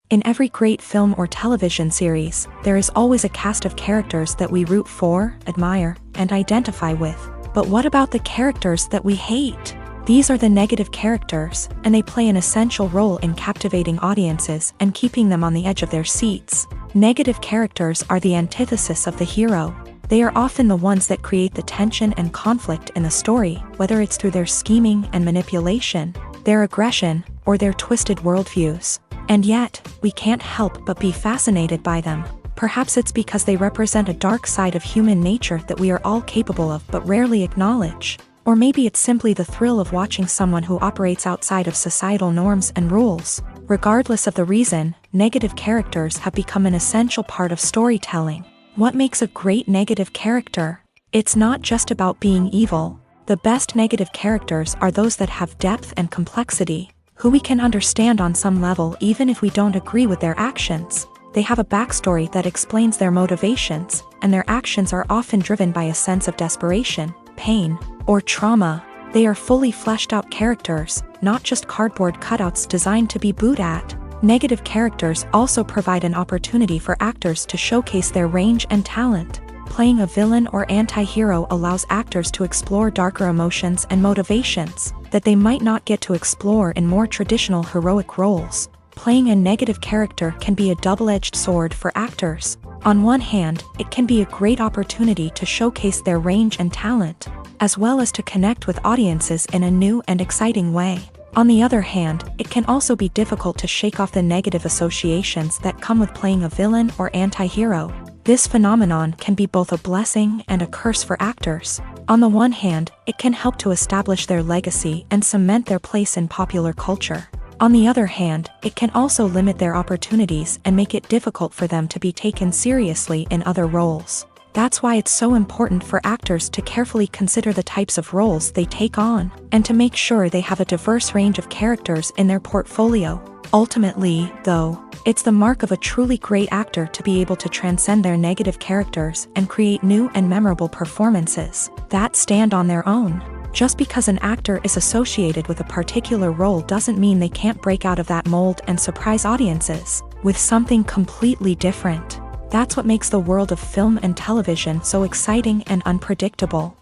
In every great film or television series, there is always a cast of characters that we root for, admire, and identify with. But what about the characters that we hate? These are the negative characters, and they play an essential role in captivating audiences and keeping them on the edge of their seats. Negative characters are the antithesis of the hero. They are often the ones that create the tension and conflict in the story, whether it's through their scheming and manipulation, their aggression, or their twisted worldviews. And yet, we can't help but be fascinated by them. Perhaps it's because they represent a dark side of human nature that we are all capable of but rarely acknowledge. Or maybe it's simply the thrill of watching someone who operates outside of societal norms and rules. Regardless of the reason, negative characters have become an essential part of storytelling. What makes a great negative character? It's not just about being evil. The best negative characters are those that have depth and complexity, who we can understand on some level even if we don't agree with their actions. They have a backstory that explains their motivations, and their actions are often driven by a sense of desperation, pain, or trauma. They are fully fleshed out characters, not just cardboard cutouts designed to be booed at. Negative characters also provide an opportunity for actors to showcase their range and talent. Playing a villain or anti-hero allows actors to explore darker emotions and motivations that they might not get to explore in more traditional heroic roles. Playing a negative character can be a double-edged sword for actors. On one hand, it can be a great opportunity to showcase their range and talent, as well as to connect with audiences in a new and exciting way. On the other hand, it can also be difficult to shake off the negative associations that come with playing a villain or anti-hero. This phenomenon can be both a blessing and a curse for actors. On the one hand, it can help to establish their legacy and cement their place in popular culture. On the other hand, it can also limit their opportunities and make it difficult for them to be taken seriously in other roles. That's why it's so important for actors to carefully consider the types of roles they take on, and to make sure they have a diverse range of characters in their portfolio. Ultimately, though, it's the mark of a truly great actor to be able to transcend their negative characters and create new and memorable performances that stand on their own. Just because an actor is associated with a particular role doesn't mean they can't break out of that mold and surprise audiences with something completely different. That's what makes the world of film and television so exciting and unpredictable.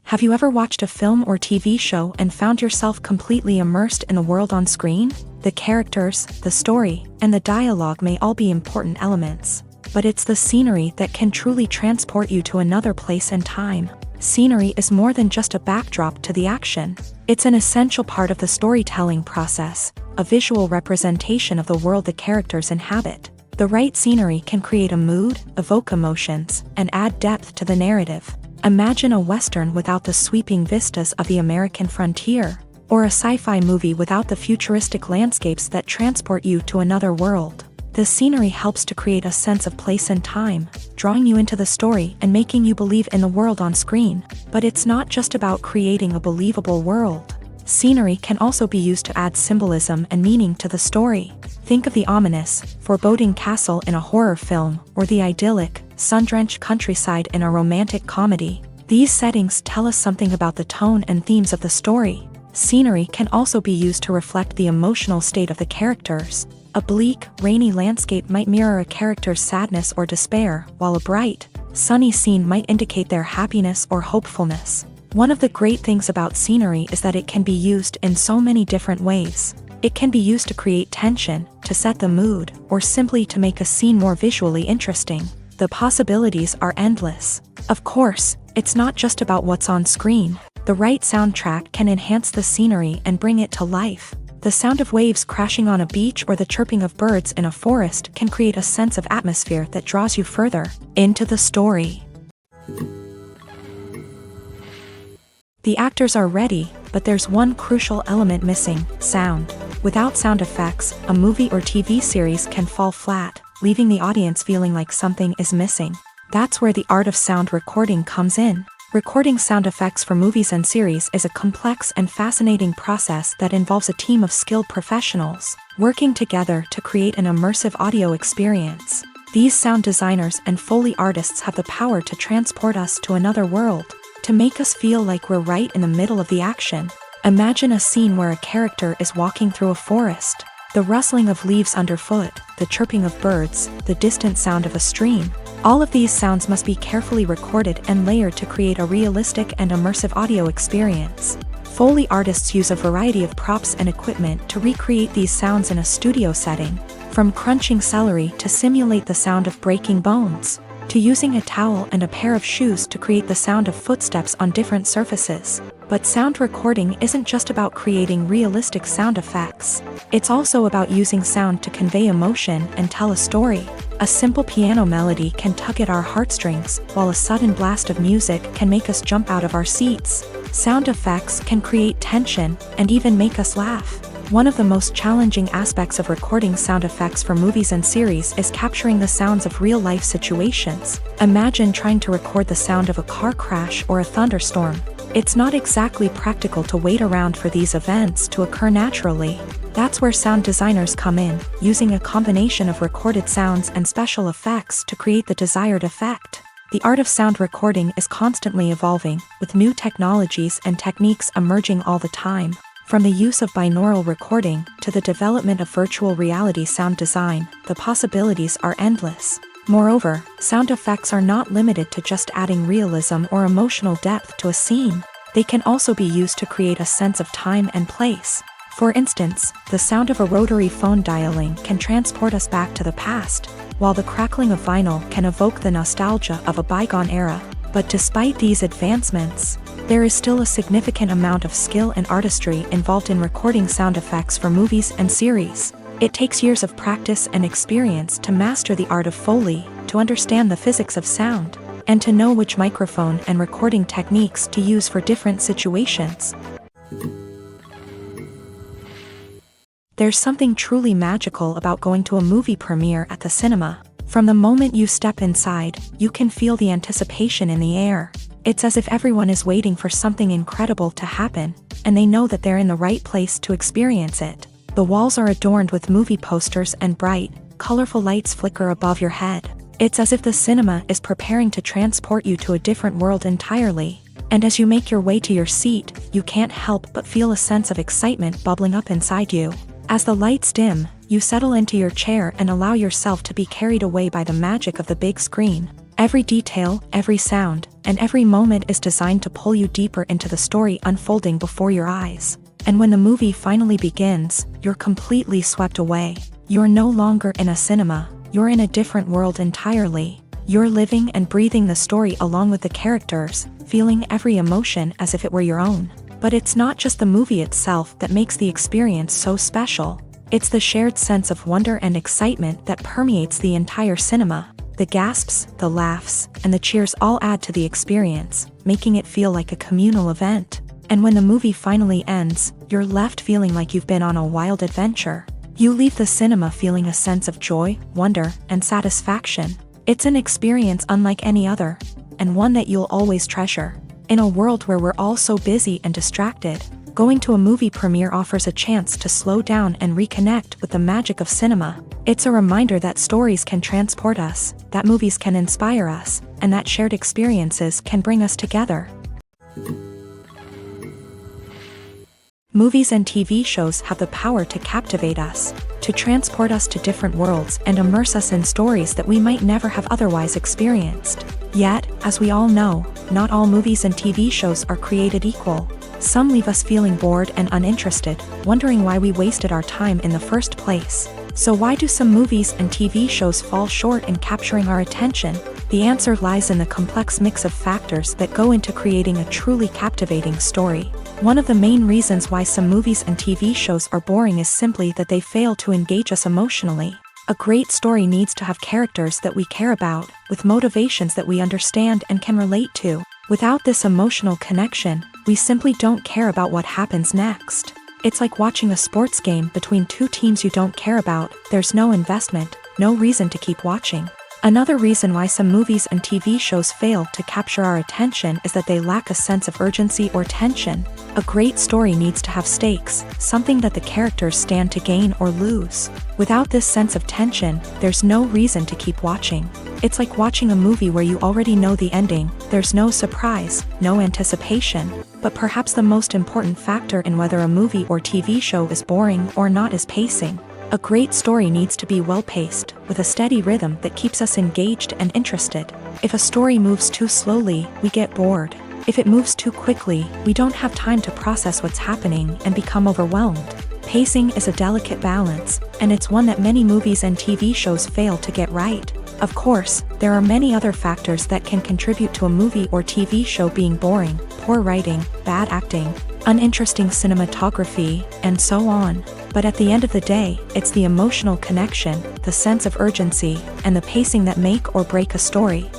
Have you ever watched a film or TV show and found yourself completely immersed in the world on screen? The characters, the story, and the dialogue may all be important elements, but it's the scenery that can truly transport you to another place and time. Scenery is more than just a backdrop to the action. It's an essential part of the storytelling process, a visual representation of the world the characters inhabit. The right scenery can create a mood, evoke emotions, and add depth to the narrative. Imagine a Western without the sweeping vistas of the American frontier, or a sci-fi movie without the futuristic landscapes that transport you to another world. The scenery helps to create a sense of place and time, drawing you into the story and making you believe in the world on screen. But it's not just about creating a believable world. Scenery can also be used to add symbolism and meaning to the story. Think of the ominous, foreboding castle in a horror film, or the idyllic, sun-drenched countryside in a romantic comedy. These settings tell us something about the tone and themes of the story. Scenery can also be used to reflect the emotional state of the characters. A bleak, rainy landscape might mirror a character's sadness or despair, while a bright, sunny scene might indicate their happiness or hopefulness. One of the great things about scenery is that it can be used in so many different ways. It can be used to create tension, to set the mood, or simply to make a scene more visually interesting. The possibilities are endless. Of course, it's not just about what's on screen. The right soundtrack can enhance the scenery and bring it to life. The sound of waves crashing on a beach or the chirping of birds in a forest can create a sense of atmosphere that draws you further into the story. The actors are ready, but there's one crucial element missing: sound. Without sound effects, a movie or TV series can fall flat, leaving the audience feeling like something is missing. That's where the art of sound recording comes in. Recording sound effects for movies and series is a complex and fascinating process that involves a team of skilled professionals working together to create an immersive audio experience. These sound designers and Foley artists have the power to transport us to another world, to make us feel like we're right in the middle of the action. Imagine a scene where a character is walking through a forest. The rustling of leaves underfoot, the chirping of birds, the distant sound of a stream. All of these sounds must be carefully recorded and layered to create a realistic and immersive audio experience. Foley artists use a variety of props and equipment to recreate these sounds in a studio setting, from crunching celery to simulate the sound of breaking bones, to using a towel and a pair of shoes to create the sound of footsteps on different surfaces. But sound recording isn't just about creating realistic sound effects. It's also about using sound to convey emotion and tell a story. A simple piano melody can tug at our heartstrings, while a sudden blast of music can make us jump out of our seats. Sound effects can create tension and even make us laugh. One of the most challenging aspects of recording sound effects for movies and series is capturing the sounds of real-life situations. Imagine trying to record the sound of a car crash or a thunderstorm. It's not exactly practical to wait around for these events to occur naturally. That's where sound designers come in, using a combination of recorded sounds and special effects to create the desired effect. The art of sound recording is constantly evolving, with new technologies and techniques emerging all the time. From the use of binaural recording to the development of virtual reality sound design, the possibilities are endless. Moreover, sound effects are not limited to just adding realism or emotional depth to a scene. They can also be used to create a sense of time and place. For instance, the sound of a rotary phone dialing can transport us back to the past, while the crackling of vinyl can evoke the nostalgia of a bygone era. But despite these advancements, there is still a significant amount of skill and artistry involved in recording sound effects for movies and series. It takes years of practice and experience to master the art of Foley, to understand the physics of sound, and to know which microphone and recording techniques to use for different situations. There's something truly magical about going to a movie premiere at the cinema. From the moment you step inside, you can feel the anticipation in the air. It's as if everyone is waiting for something incredible to happen, and they know that they're in the right place to experience it. The walls are adorned with movie posters and bright, colorful lights flicker above your head. It's as if the cinema is preparing to transport you to a different world entirely. And as you make your way to your seat, you can't help but feel a sense of excitement bubbling up inside you. As the lights dim, you settle into your chair and allow yourself to be carried away by the magic of the big screen. Every detail, every sound, and every moment is designed to pull you deeper into the story unfolding before your eyes. And when the movie finally begins, you're completely swept away. You're no longer in a cinema, you're in a different world entirely. You're living and breathing the story along with the characters, feeling every emotion as if it were your own. But it's not just the movie itself that makes the experience so special. It's the shared sense of wonder and excitement that permeates the entire cinema. The gasps, the laughs, and the cheers all add to the experience, making it feel like a communal event. And when the movie finally ends, you're left feeling like you've been on a wild adventure. You leave the cinema feeling a sense of joy, wonder, and satisfaction. It's an experience unlike any other, and one that you'll always treasure. In a world where we're all so busy and distracted, going to a movie premiere offers a chance to slow down and reconnect with the magic of cinema. It's a reminder that stories can transport us, that movies can inspire us, and that shared experiences can bring us together. Movies and TV shows have the power to captivate us, to transport us to different worlds and immerse us in stories that we might never have otherwise experienced. Yet, as we all know, not all movies and TV shows are created equal. Some leave us feeling bored and uninterested, wondering why we wasted our time in the first place. So why do some movies and TV shows fall short in capturing our attention? The answer lies in the complex mix of factors that go into creating a truly captivating story. One of the main reasons why some movies and TV shows are boring is simply that they fail to engage us emotionally. A great story needs to have characters that we care about, with motivations that we understand and can relate to. Without this emotional connection, we simply don't care about what happens next. It's like watching a sports game between two teams you don't care about. There's no investment, no reason to keep watching. Another reason why some movies and TV shows fail to capture our attention is that they lack a sense of urgency or tension. A great story needs to have stakes, something that the characters stand to gain or lose. Without this sense of tension, there's no reason to keep watching. It's like watching a movie where you already know the ending. There's no surprise, no anticipation. But perhaps the most important factor in whether a movie or TV show is boring or not is pacing. A great story needs to be well-paced, with a steady rhythm that keeps us engaged and interested. If a story moves too slowly, we get bored. If it moves too quickly, we don't have time to process what's happening and become overwhelmed. Pacing is a delicate balance, and it's one that many movies and TV shows fail to get right. Of course, there are many other factors that can contribute to a movie or TV show being boring: poor writing, bad acting, uninteresting cinematography, and so on. But at the end of the day, it's the emotional connection, the sense of urgency, and the pacing that make or break a story.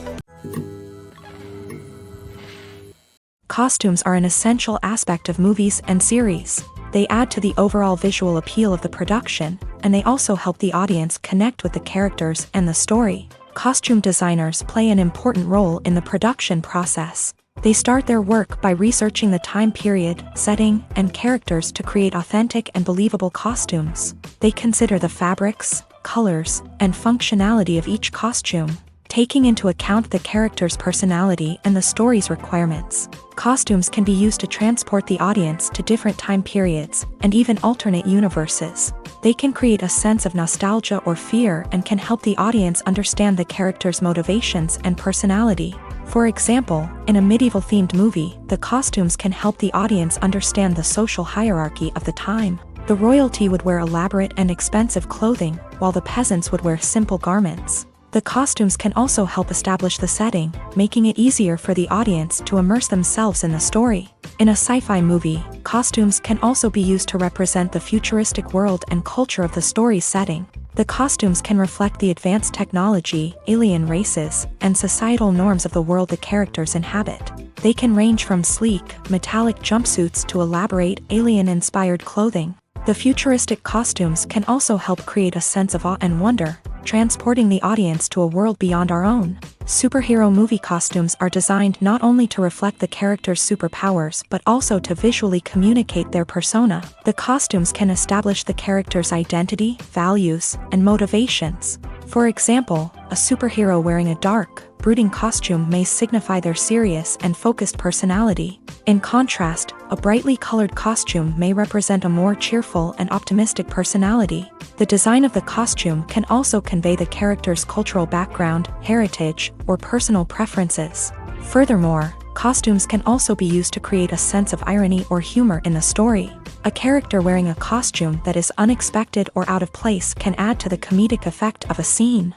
Costumes are an essential aspect of movies and series. They add to the overall visual appeal of the production, and they also help the audience connect with the characters and the story. Costume designers play an important role in the production process. They start their work by researching the time period, setting, and characters to create authentic and believable costumes. They consider the fabrics, colors, and functionality of each costume, taking into account the character's personality and the story's requirements. Costumes can be used to transport the audience to different time periods, and even alternate universes. They can create a sense of nostalgia or fear and can help the audience understand the character's motivations and personality. For example, in a medieval-themed movie, the costumes can help the audience understand the social hierarchy of the time. The royalty would wear elaborate and expensive clothing, while the peasants would wear simple garments. The costumes can also help establish the setting, making it easier for the audience to immerse themselves in the story. In a sci-fi movie, costumes can also be used to represent the futuristic world and culture of the story's setting. The costumes can reflect the advanced technology, alien races, and societal norms of the world the characters inhabit. They can range from sleek, metallic jumpsuits to elaborate, alien-inspired clothing. The futuristic costumes can also help create a sense of awe and wonder, transporting the audience to a world beyond our own. Superhero movie costumes are designed not only to reflect the character's superpowers but also to visually communicate their persona. The costumes can establish the character's identity, values, and motivations. For example, a superhero wearing a dark, brooding costume may signify their serious and focused personality. In contrast, a brightly colored costume may represent a more cheerful and optimistic personality. The design of the costume can also convey the character's cultural background, heritage, or personal preferences. Furthermore, costumes can also be used to create a sense of irony or humor in the story. A character wearing a costume that is unexpected or out of place can add to the comedic effect of a scene.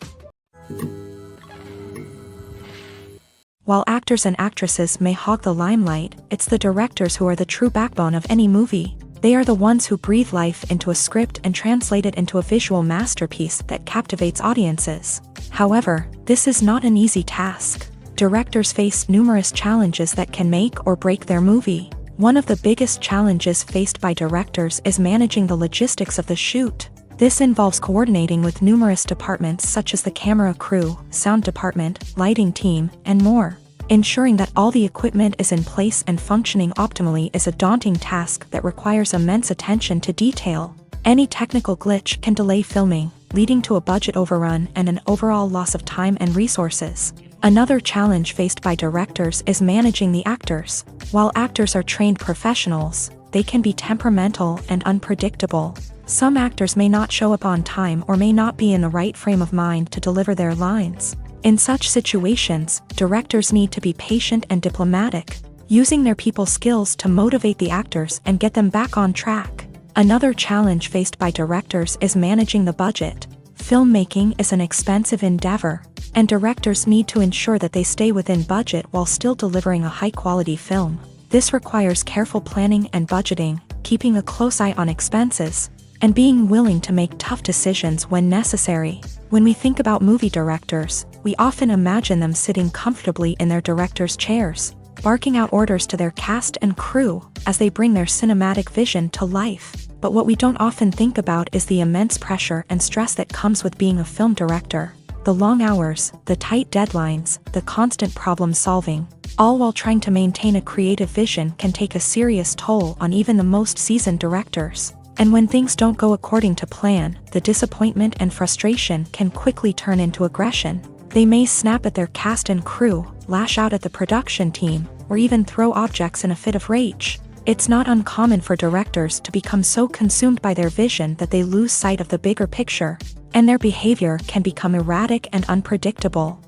While actors and actresses may hog the limelight, it's the directors who are the true backbone of any movie. They are the ones who breathe life into a script and translate it into a visual masterpiece that captivates audiences. However, this is not an easy task. Directors face numerous challenges that can make or break their movie. One of the biggest challenges faced by directors is managing the logistics of the shoot. This involves coordinating with numerous departments such as the camera crew, sound department, lighting team, and more. Ensuring that all the equipment is in place and functioning optimally is a daunting task that requires immense attention to detail. Any technical glitch can delay filming, leading to a budget overrun and an overall loss of time and resources. Another challenge faced by directors is managing the actors. While actors are trained professionals, they can be temperamental and unpredictable. Some actors may not show up on time or may not be in the right frame of mind to deliver their lines. In such situations, directors need to be patient and diplomatic, using their people skills to motivate the actors and get them back on track. Another challenge faced by directors is managing the budget. Filmmaking is an expensive endeavor, and directors need to ensure that they stay within budget while still delivering a high-quality film. This requires careful planning and budgeting, keeping a close eye on expenses, and being willing to make tough decisions when necessary. When we think about movie directors, we often imagine them sitting comfortably in their director's chairs, barking out orders to their cast and crew as they bring their cinematic vision to life. But what we don't often think about is the immense pressure and stress that comes with being a film director. The long hours, the tight deadlines, the constant problem solving, all while trying to maintain a creative vision can take a serious toll on even the most seasoned directors. And when things don't go according to plan, the disappointment and frustration can quickly turn into aggression. They may snap at their cast and crew, lash out at the production team, or even throw objects in a fit of rage. It's not uncommon for directors to become so consumed by their vision that they lose sight of the bigger picture, and their behavior can become erratic and unpredictable.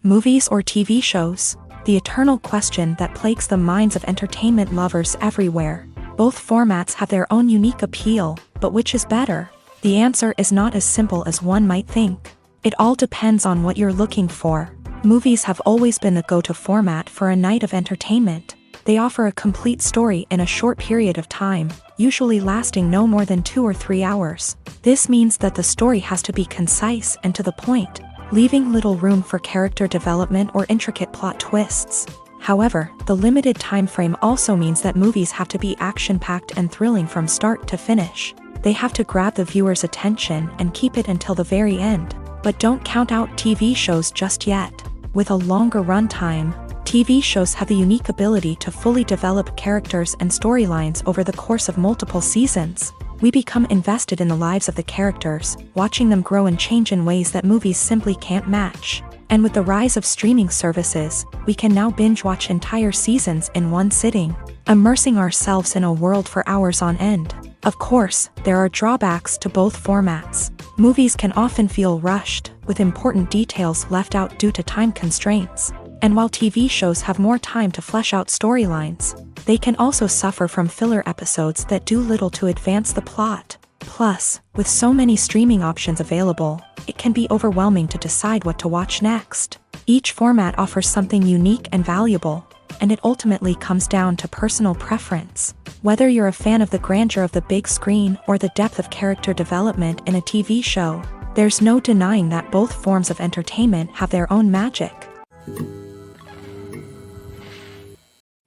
Movies or TV shows? The eternal question that plagues the minds of entertainment lovers everywhere. Both formats have their own unique appeal, but which is better? The answer is not as simple as one might think. It all depends on what you're looking for. Movies have always been the go-to format for a night of entertainment. They offer a complete story in a short period of time, usually lasting no more than 2 or 3 hours. This means that the story has to be concise and to the point, leaving little room for character development or intricate plot twists. However, the limited time frame also means that movies have to be action-packed and thrilling from start to finish. They have to grab the viewer's attention and keep it until the very end. But don't count out TV shows just yet. With a longer runtime, TV shows have the unique ability to fully develop characters and storylines over the course of multiple seasons. We become invested in the lives of the characters, watching them grow and change in ways that movies simply can't match. And with the rise of streaming services, we can now binge-watch entire seasons in one sitting, immersing ourselves in a world for hours on end. Of course, there are drawbacks to both formats. Movies can often feel rushed, with important details left out due to time constraints. And while TV shows have more time to flesh out storylines, they can also suffer from filler episodes that do little to advance the plot. Plus, with so many streaming options available, it can be overwhelming to decide what to watch next. Each format offers something unique and valuable, and it ultimately comes down to personal preference. Whether you're a fan of the grandeur of the big screen or the depth of character development in a TV show, there's no denying that both forms of entertainment have their own magic.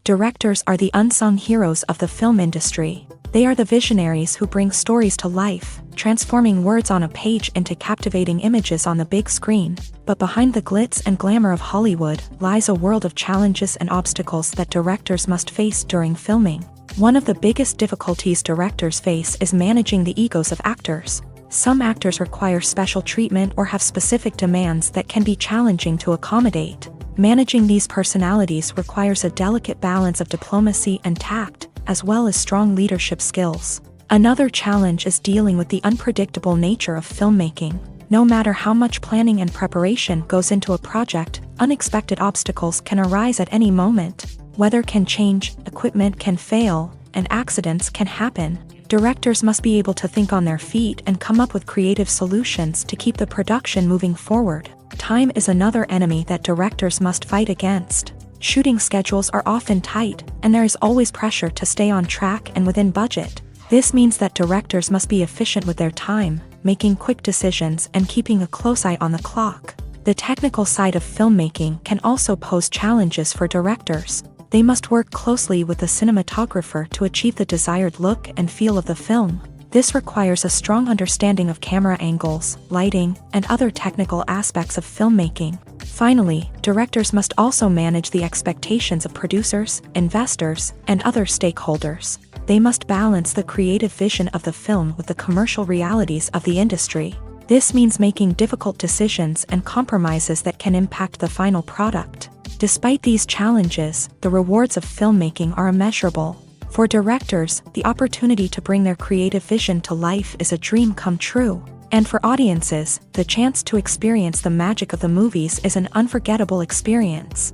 Directors are the unsung heroes of the film industry. They are the visionaries who bring stories to life, transforming words on a page into captivating images on the big screen. But behind the glitz and glamour of Hollywood lies a world of challenges and obstacles that directors must face during filming. One of the biggest difficulties directors face is managing the egos of actors. Some actors require special treatment or have specific demands that can be challenging to accommodate. Managing these personalities requires a delicate balance of diplomacy and tact, as well as strong leadership skills. Another challenge is dealing with the unpredictable nature of filmmaking. No matter how much planning and preparation goes into a project, unexpected obstacles can arise at any moment. Weather can change, equipment can fail, and accidents can happen. Directors must be able to think on their feet and come up with creative solutions to keep the production moving forward. Time is another enemy that directors must fight against. Shooting schedules are often tight, and there is always pressure to stay on track and within budget. This means that directors must be efficient with their time, making quick decisions and keeping a close eye on the clock. The technical side of filmmaking can also pose challenges for directors. They must work closely with the cinematographer to achieve the desired look and feel of the film. This requires a strong understanding of camera angles, lighting, and other technical aspects of filmmaking. Finally, directors must also manage the expectations of producers, investors, and other stakeholders. They must balance the creative vision of the film with the commercial realities of the industry. This means making difficult decisions and compromises that can impact the final product. Despite these challenges, the rewards of filmmaking are immeasurable. For directors, the opportunity to bring their creative vision to life is a dream come true. And for audiences, the chance to experience the magic of the movies is an unforgettable experience.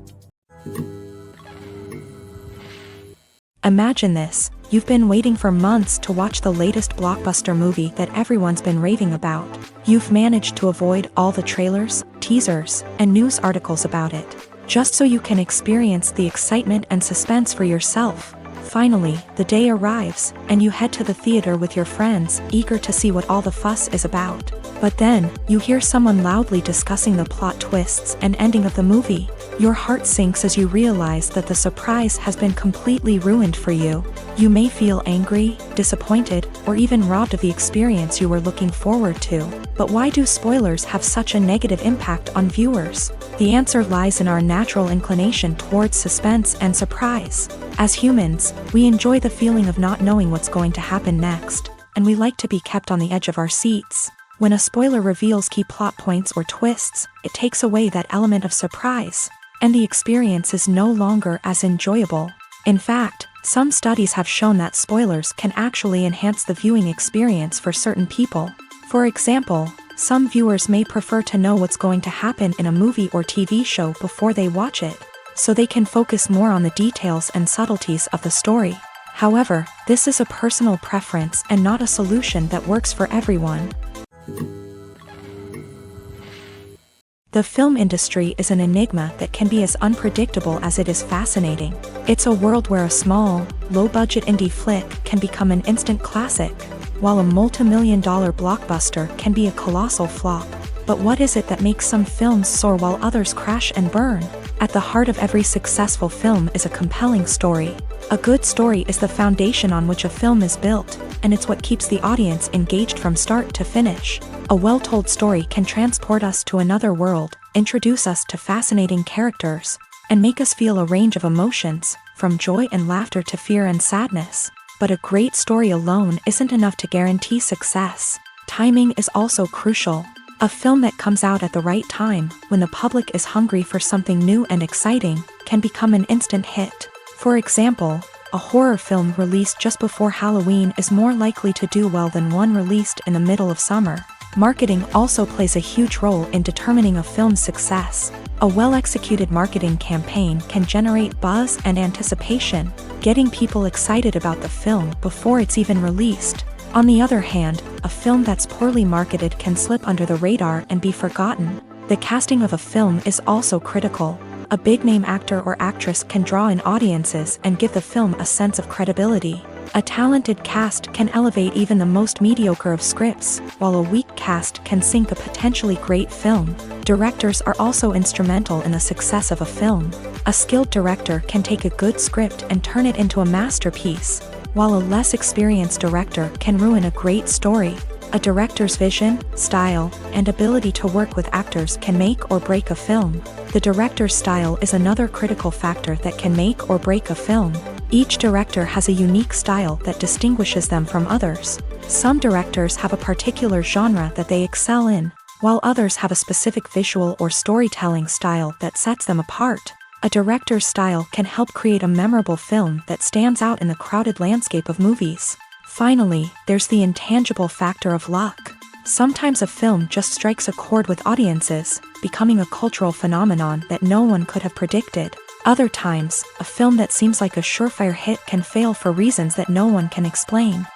Imagine this: you've been waiting for months to watch the latest blockbuster movie that everyone's been raving about. You've managed to avoid all the trailers, teasers, and news articles about it, just so you can experience the excitement and suspense for yourself. Finally, the day arrives, and you head to the theater with your friends, eager to see what all the fuss is about. But then, you hear someone loudly discussing the plot twists and ending of the movie. Your heart sinks as you realize that the surprise has been completely ruined for you. You may feel angry, disappointed, or even robbed of the experience you were looking forward to. But why do spoilers have such a negative impact on viewers? The answer lies in our natural inclination towards suspense and surprise. As humans, we enjoy the feeling of not knowing what's going to happen next, and we like to be kept on the edge of our seats. When a spoiler reveals key plot points or twists, it takes away that element of surprise, and the experience is no longer as enjoyable. In fact, some studies have shown that spoilers can actually enhance the viewing experience for certain people. For example, some viewers may prefer to know what's going to happen in a movie or TV show before they watch it, so they can focus more on the details and subtleties of the story. However, this is a personal preference and not a solution that works for everyone. The film industry is an enigma that can be as unpredictable as it is fascinating. It's a world where a small, low-budget indie flick can become an instant classic, while a multi-million-dollar blockbuster can be a colossal flop. But what is it that makes some films soar while others crash and burn? At the heart of every successful film is a compelling story. A good story is the foundation on which a film is built, and it's what keeps the audience engaged from start to finish. A well-told story can transport us to another world, introduce us to fascinating characters, and make us feel a range of emotions, from joy and laughter to fear and sadness. But a great story alone isn't enough to guarantee success. Timing is also crucial. A film that comes out at the right time, when the public is hungry for something new and exciting, can become an instant hit. For example, a horror film released just before Halloween is more likely to do well than one released in the middle of summer. Marketing also plays a huge role in determining a film's success. A well-executed marketing campaign can generate buzz and anticipation, getting people excited about the film before it's even released. On the other hand, a film that's poorly marketed can slip under the radar and be forgotten. The casting of a film is also critical. A big-name actor or actress can draw in audiences and give the film a sense of credibility. A talented cast can elevate even the most mediocre of scripts, while a weak cast can sink a potentially great film. Directors are also instrumental in the success of a film. A skilled director can take a good script and turn it into a masterpiece, while a less experienced director can ruin a great story. A director's vision, style, and ability to work with actors can make or break a film. The director's style is another critical factor that can make or break a film. Each director has a unique style that distinguishes them from others. Some directors have a particular genre that they excel in, while others have a specific visual or storytelling style that sets them apart. A director's style can help create a memorable film that stands out in the crowded landscape of movies. Finally, there's the intangible factor of luck. Sometimes a film just strikes a chord with audiences, becoming a cultural phenomenon that no one could have predicted. Other times, a film that seems like a surefire hit can fail for reasons that no one can explain.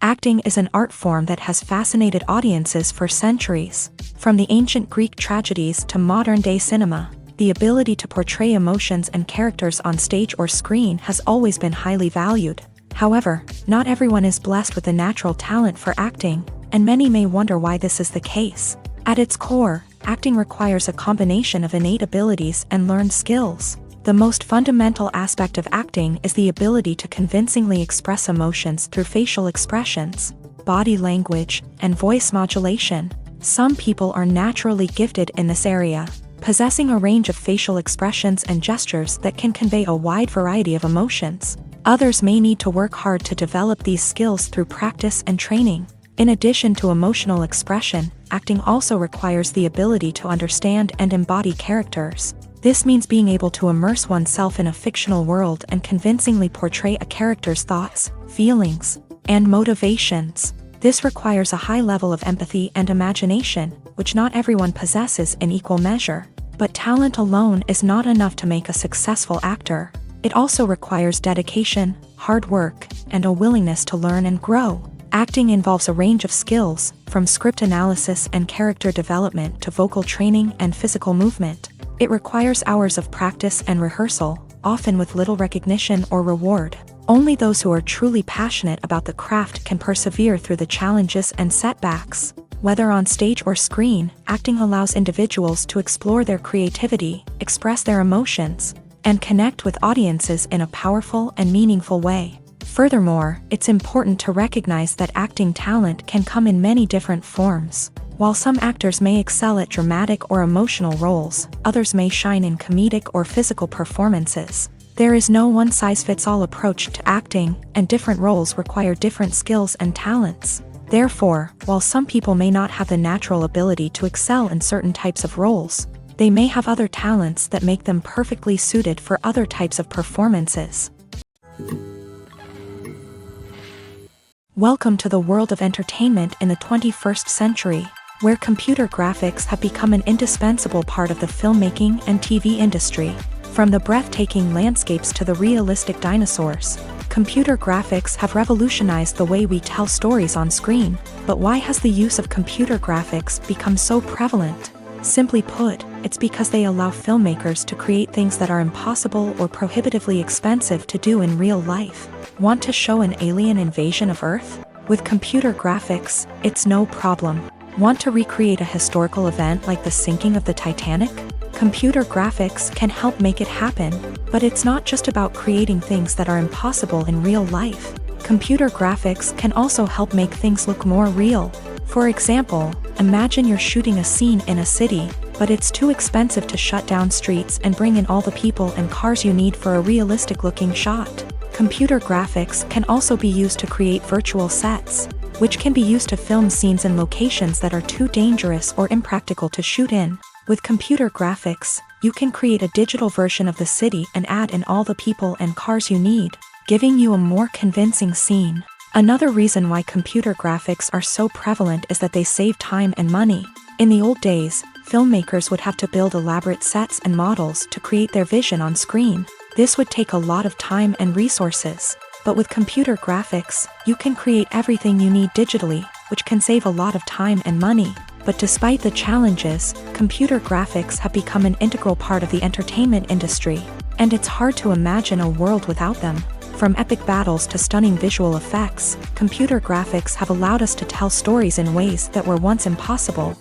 Acting is an art form that has fascinated audiences for centuries. From the ancient Greek tragedies to modern-day cinema, the ability to portray emotions and characters on stage or screen has always been highly valued. However, not everyone is blessed with the natural talent for acting, and many may wonder why this is the case. At its core, acting requires a combination of innate abilities and learned skills. The most fundamental aspect of acting is the ability to convincingly express emotions through facial expressions, body language, and voice modulation. Some people are naturally gifted in this area, possessing a range of facial expressions and gestures that can convey a wide variety of emotions. Others may need to work hard to develop these skills through practice and training. In addition to emotional expression, acting also requires the ability to understand and embody characters. This means being able to immerse oneself in a fictional world and convincingly portray a character's thoughts, feelings, and motivations. This requires a high level of empathy and imagination, which not everyone possesses in equal measure. But talent alone is not enough to make a successful actor. It also requires dedication, hard work, and a willingness to learn and grow. Acting involves a range of skills, from script analysis and character development to vocal training and physical movement. It requires hours of practice and rehearsal, often with little recognition or reward. Only those who are truly passionate about the craft can persevere through the challenges and setbacks. Whether on stage or screen, acting allows individuals to explore their creativity, express their emotions, and connect with audiences in a powerful and meaningful way. Furthermore, it's important to recognize that acting talent can come in many different forms. While some actors may excel at dramatic or emotional roles, others may shine in comedic or physical performances. There is no one-size-fits-all approach to acting, and different roles require different skills and talents. Therefore, while some people may not have the natural ability to excel in certain types of roles, they may have other talents that make them perfectly suited for other types of performances. Welcome to the world of entertainment in the 21st century, where computer graphics have become an indispensable part of the filmmaking and TV industry. From the breathtaking landscapes to the realistic dinosaurs, computer graphics have revolutionized the way we tell stories on screen. But why has the use of computer graphics become so prevalent? Simply put, it's because they allow filmmakers to create things that are impossible or prohibitively expensive to do in real life. Want to show an alien invasion of Earth? With computer graphics, it's no problem. Want to recreate a historical event like the sinking of the Titanic? Computer graphics can help make it happen, but it's not just about creating things that are impossible in real life. Computer graphics can also help make things look more real. For example, imagine you're shooting a scene in a city, but it's too expensive to shut down streets and bring in all the people and cars you need for a realistic-looking shot. Computer graphics can also be used to create virtual sets, which can be used to film scenes in locations that are too dangerous or impractical to shoot in. With computer graphics, you can create a digital version of the city and add in all the people and cars you need, giving you a more convincing scene. Another reason why computer graphics are so prevalent is that they save time and money. In the old days, filmmakers would have to build elaborate sets and models to create their vision on screen. This would take a lot of time and resources. But with computer graphics, you can create everything you need digitally, which can save a lot of time and money. But despite the challenges, computer graphics have become an integral part of the entertainment industry, and it's hard to imagine a world without them. From epic battles to stunning visual effects, computer graphics have allowed us to tell stories in ways that were once impossible.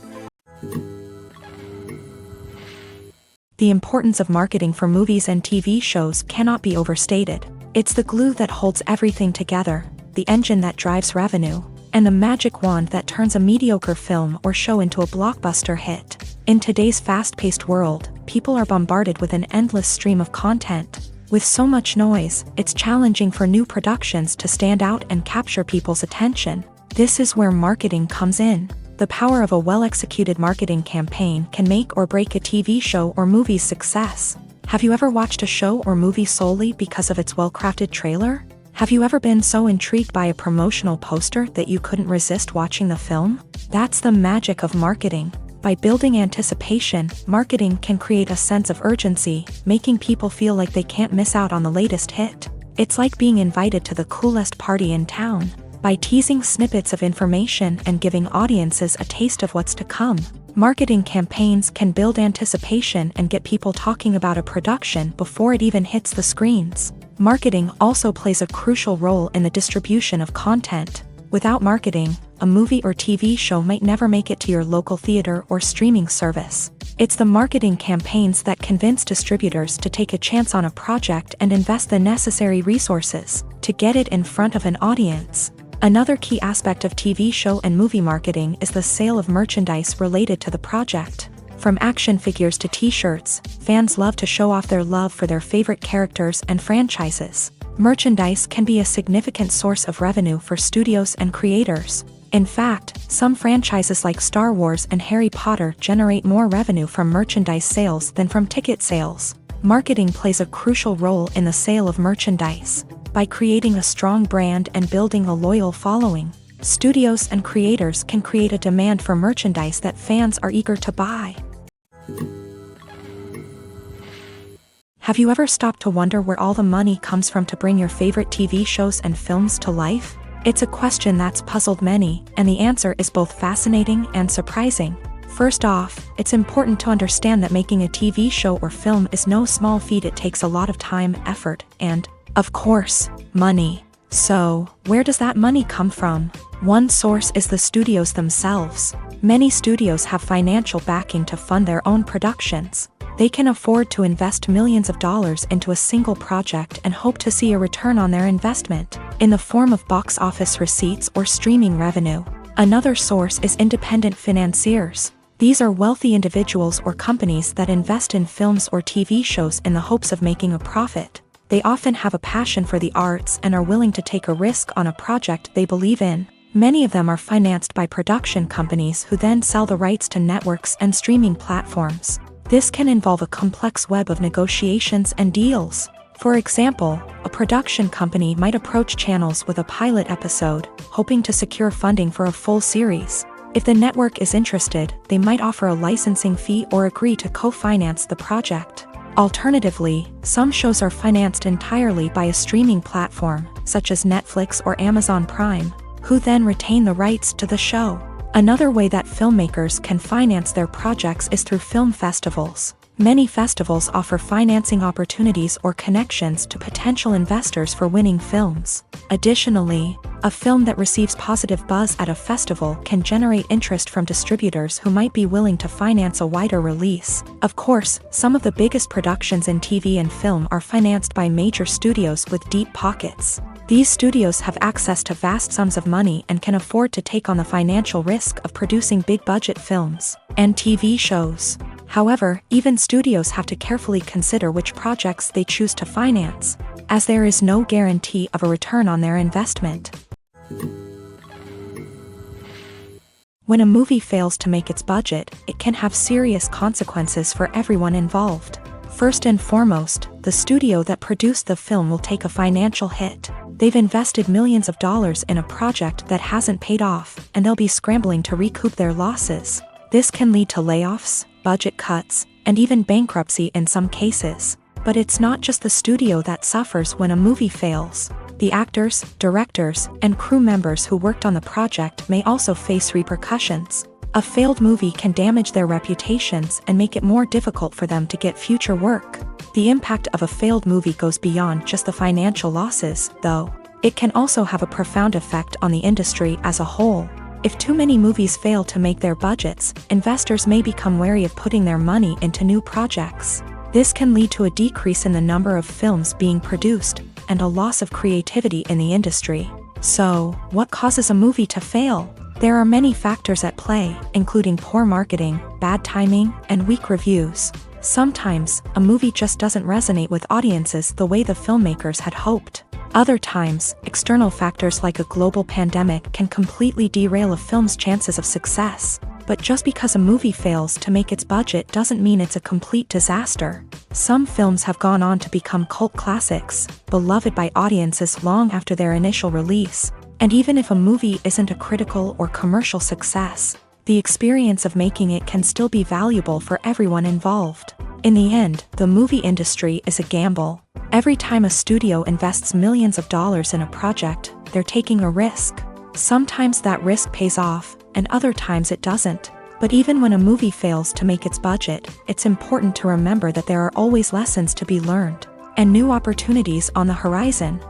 The importance of marketing for movies and TV shows cannot be overstated. It's the glue that holds everything together, the engine that drives revenue, and the magic wand that turns a mediocre film or show into a blockbuster hit. In today's fast-paced world, people are bombarded with an endless stream of content. With so much noise, it's challenging for new productions to stand out and capture people's attention. This is where marketing comes in. The power of a well-executed marketing campaign can make or break a TV show or movie's success. Have you ever watched a show or movie solely because of its well-crafted trailer? Have you ever been so intrigued by a promotional poster that you couldn't resist watching the film? That's the magic of marketing. By building anticipation, marketing can create a sense of urgency, making people feel like they can't miss out on the latest hit. It's like being invited to the coolest party in town. By teasing snippets of information and giving audiences a taste of what's to come, marketing campaigns can build anticipation and get people talking about a production before it even hits the screens. Marketing also plays a crucial role in the distribution of content. Without marketing, a movie or TV show might never make it to your local theater or streaming service. It's the marketing campaigns that convince distributors to take a chance on a project and invest the necessary resources to get it in front of an audience. Another key aspect of TV show and movie marketing is the sale of merchandise related to the project. From action figures to t-shirts, fans love to show off their love for their favorite characters and franchises. Merchandise can be a significant source of revenue for studios and creators. In fact, some franchises like Star Wars and Harry Potter generate more revenue from merchandise sales than from ticket sales. Marketing plays a crucial role in the sale of merchandise. By creating a strong brand and building a loyal following, studios and creators can create a demand for merchandise that fans are eager to buy. Have you ever stopped to wonder where all the money comes from to bring your favorite TV shows and films to life? It's a question that's puzzled many, and the answer is both fascinating and surprising. First off, it's important to understand that making a TV show or film is no small feat. It takes a lot of time, effort, and, of course, money. So, where does that money come from? One source is the studios themselves. Many studios have financial backing to fund their own productions. They can afford to invest millions of dollars into a single project and hope to see a return on their investment, in the form of box office receipts or streaming revenue. Another source is independent financiers. These are wealthy individuals or companies that invest in films or TV shows in the hopes of making a profit. They often have a passion for the arts and are willing to take a risk on a project they believe in. Many of them are financed by production companies who then sell the rights to networks and streaming platforms. This can involve a complex web of negotiations and deals. For example, a production company might approach channels with a pilot episode, hoping to secure funding for a full series. If the network is interested, they might offer a licensing fee or agree to co-finance the project. Alternatively, some shows are financed entirely by a streaming platform, such as Netflix or Amazon Prime, who then retain the rights to the show. Another way that filmmakers can finance their projects is through film festivals. Many festivals offer financing opportunities or connections to potential investors for winning films. Additionally, a film that receives positive buzz at a festival can generate interest from distributors who might be willing to finance a wider release. Of course, some of the biggest productions in TV and film are financed by major studios with deep pockets. These studios have access to vast sums of money and can afford to take on the financial risk of producing big-budget films and TV shows. However, even studios have to carefully consider which projects they choose to finance, as there is no guarantee of a return on their investment. When a movie fails to make its budget, it can have serious consequences for everyone involved. First and foremost, the studio that produced the film will take a financial hit. They've invested millions of dollars in a project that hasn't paid off, and they'll be scrambling to recoup their losses. This can lead to layoffs, budget cuts, and even bankruptcy in some cases. But it's not just the studio that suffers when a movie fails. The actors, directors, and crew members who worked on the project may also face repercussions. A failed movie can damage their reputations and make it more difficult for them to get future work. The impact of a failed movie goes beyond just the financial losses, though. It can also have a profound effect on the industry as a whole. If too many movies fail to make their budgets, investors may become wary of putting their money into new projects. This can lead to a decrease in the number of films being produced, and a loss of creativity in the industry. So, what causes a movie to fail? There are many factors at play, including poor marketing, bad timing, and weak reviews. Sometimes, a movie just doesn't resonate with audiences the way the filmmakers had hoped. Other times, external factors like a global pandemic can completely derail a film's chances of success. But just because a movie fails to make its budget doesn't mean it's a complete disaster. Some films have gone on to become cult classics, beloved by audiences long after their initial release. And even if a movie isn't a critical or commercial success, the experience of making it can still be valuable for everyone involved. In the end, the movie industry is a gamble. Every time a studio invests millions of dollars in a project, they're taking a risk. Sometimes that risk pays off, and other times it doesn't. But even when a movie fails to make its budget, it's important to remember that there are always lessons to be learned, and new opportunities on the horizon.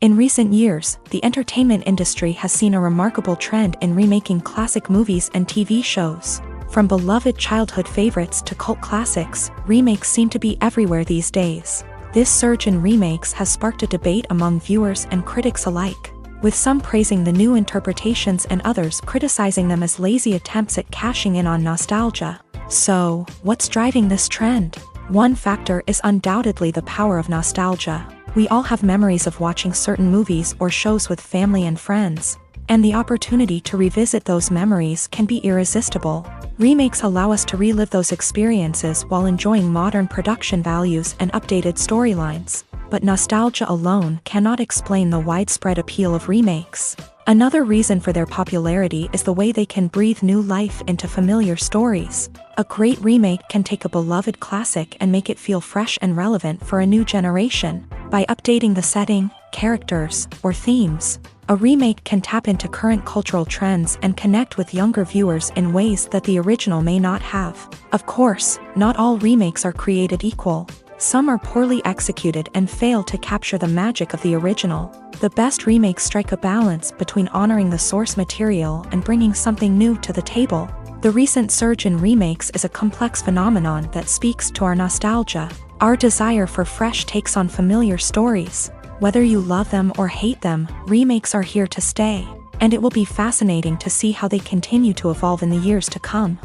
In recent years, the entertainment industry has seen a remarkable trend in remaking classic movies and TV shows. From beloved childhood favorites to cult classics, remakes seem to be everywhere these days. This surge in remakes has sparked a debate among viewers and critics alike, with some praising the new interpretations and others criticizing them as lazy attempts at cashing in on nostalgia. So, what's driving this trend? One factor is undoubtedly the power of nostalgia. We all have memories of watching certain movies or shows with family and friends, and the opportunity to revisit those memories can be irresistible. Remakes allow us to relive those experiences while enjoying modern production values and updated storylines. But nostalgia alone cannot explain the widespread appeal of remakes. Another reason for their popularity is the way they can breathe new life into familiar stories. A great remake can take a beloved classic and make it feel fresh and relevant for a new generation. By updating the setting, characters, or themes, a remake can tap into current cultural trends and connect with younger viewers in ways that the original may not have. Of course, not all remakes are created equal. Some are poorly executed and fail to capture the magic of the original. The best remakes strike a balance between honoring the source material and bringing something new to the table. The recent surge in remakes is a complex phenomenon that speaks to our nostalgia, our desire for fresh takes on familiar stories. Whether you love them or hate them, remakes are here to stay, and it will be fascinating to see how they continue to evolve in the years to come.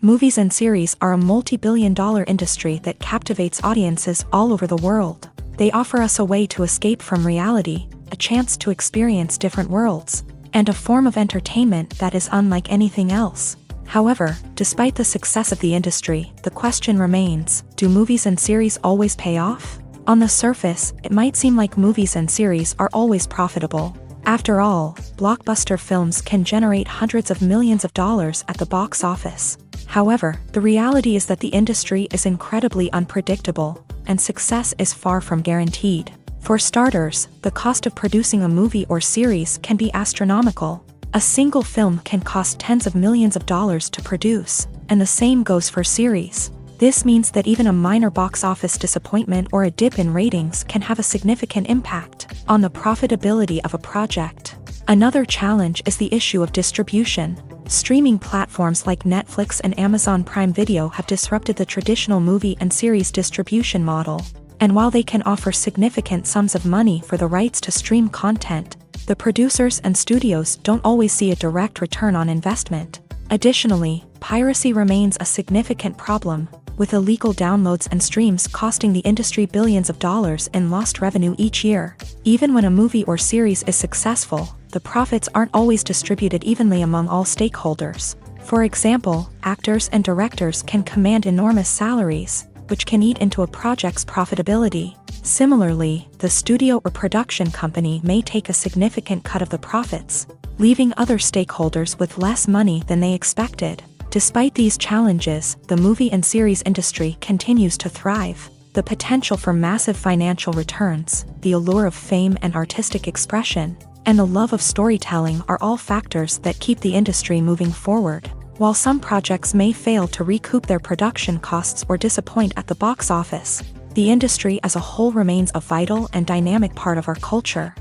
Movies and series are a multi-billion-dollar industry that captivates audiences all over the world. They offer us a way to escape from reality, a chance to experience different worlds, and a form of entertainment that is unlike anything else. However, despite the success of the industry, the question remains, do movies and series always pay off? On the surface, it might seem like movies and series are always profitable. After all, blockbuster films can generate hundreds of millions of dollars at the box office. However, the reality is that the industry is incredibly unpredictable, and success is far from guaranteed. For starters, the cost of producing a movie or series can be astronomical. A single film can cost tens of millions of dollars to produce, and the same goes for series. This means that even a minor box office disappointment or a dip in ratings can have a significant impact on the profitability of a project. Another challenge is the issue of distribution. Streaming platforms like Netflix and Amazon Prime Video have disrupted the traditional movie and series distribution model. And while they can offer significant sums of money for the rights to stream content, the producers and studios don't always see a direct return on investment. Additionally, piracy remains a significant problem, with illegal downloads and streams costing the industry billions of dollars in lost revenue each year. Even when a movie or series is successful, the profits aren't always distributed evenly among all stakeholders. For example, actors and directors can command enormous salaries, which can eat into a project's profitability. Similarly, the studio or production company may take a significant cut of the profits, leaving other stakeholders with less money than they expected. Despite these challenges, the movie and series industry continues to thrive. The potential for massive financial returns, the allure of fame and artistic expression, and the love of storytelling are all factors that keep the industry moving forward. While some projects may fail to recoup their production costs or disappoint at the box office, the industry as a whole remains a vital and dynamic part of our culture.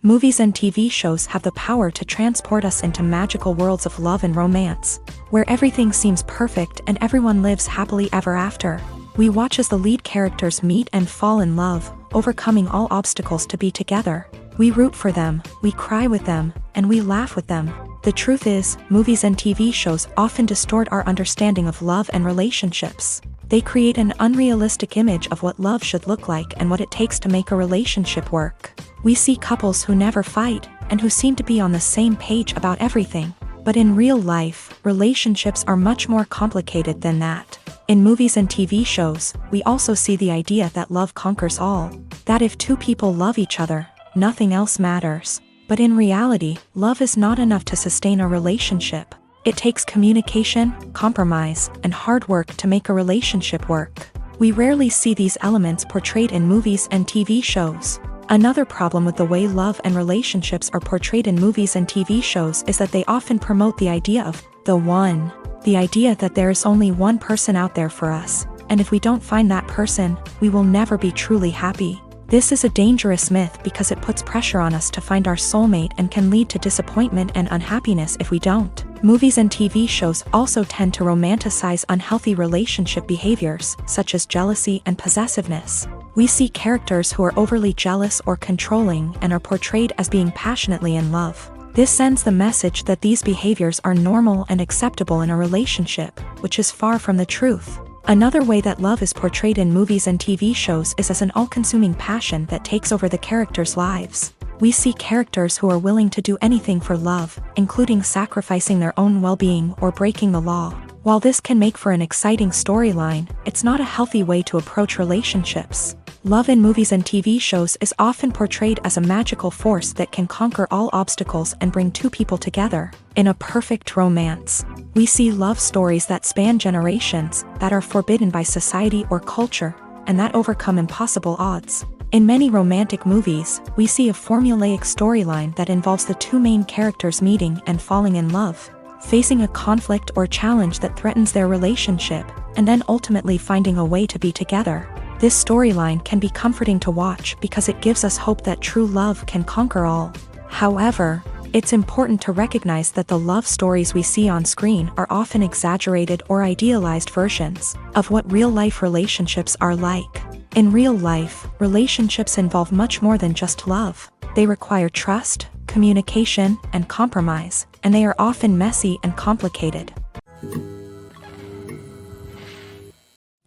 Movies and TV shows have the power to transport us into magical worlds of love and romance, where everything seems perfect and everyone lives happily ever after. We watch as the lead characters meet and fall in love, overcoming all obstacles to be together. We root for them, we cry with them, and we laugh with them. The truth is, movies and TV shows often distort our understanding of love and relationships. They create an unrealistic image of what love should look like and what it takes to make a relationship work. We see couples who never fight, and who seem to be on the same page about everything. But in real life, relationships are much more complicated than that. In movies and TV shows, we also see the idea that love conquers all. That if two people love each other, nothing else matters. But in reality, love is not enough to sustain a relationship. It takes communication, compromise, and hard work to make a relationship work. We rarely see these elements portrayed in movies and TV shows. Another problem with the way love and relationships are portrayed in movies and TV shows is that they often promote the idea of the one. The idea that there is only one person out there for us, and if we don't find that person, we will never be truly happy. This is a dangerous myth because it puts pressure on us to find our soulmate and can lead to disappointment and unhappiness if we don't. Movies and TV shows also tend to romanticize unhealthy relationship behaviors, such as jealousy and possessiveness. We see characters who are overly jealous or controlling and are portrayed as being passionately in love. This sends the message that these behaviors are normal and acceptable in a relationship, which is far from the truth. Another way that love is portrayed in movies and TV shows is as an all-consuming passion that takes over the characters' lives. We see characters who are willing to do anything for love, including sacrificing their own well-being or breaking the law. While this can make for an exciting storyline, it's not a healthy way to approach relationships. Love in movies and TV shows is often portrayed as a magical force that can conquer all obstacles and bring two people together in a perfect romance. We see love stories that span generations, that are forbidden by society or culture, and that overcome impossible odds. In many romantic movies, we see a formulaic storyline that involves the two main characters meeting and falling in love, facing a conflict or challenge that threatens their relationship, and then ultimately finding a way to be together. This storyline can be comforting to watch because it gives us hope that true love can conquer all. However, it's important to recognize that the love stories we see on screen are often exaggerated or idealized versions of what real-life relationships are like. In real life, relationships involve much more than just love. They require trust, communication, and compromise, and they are often messy and complicated.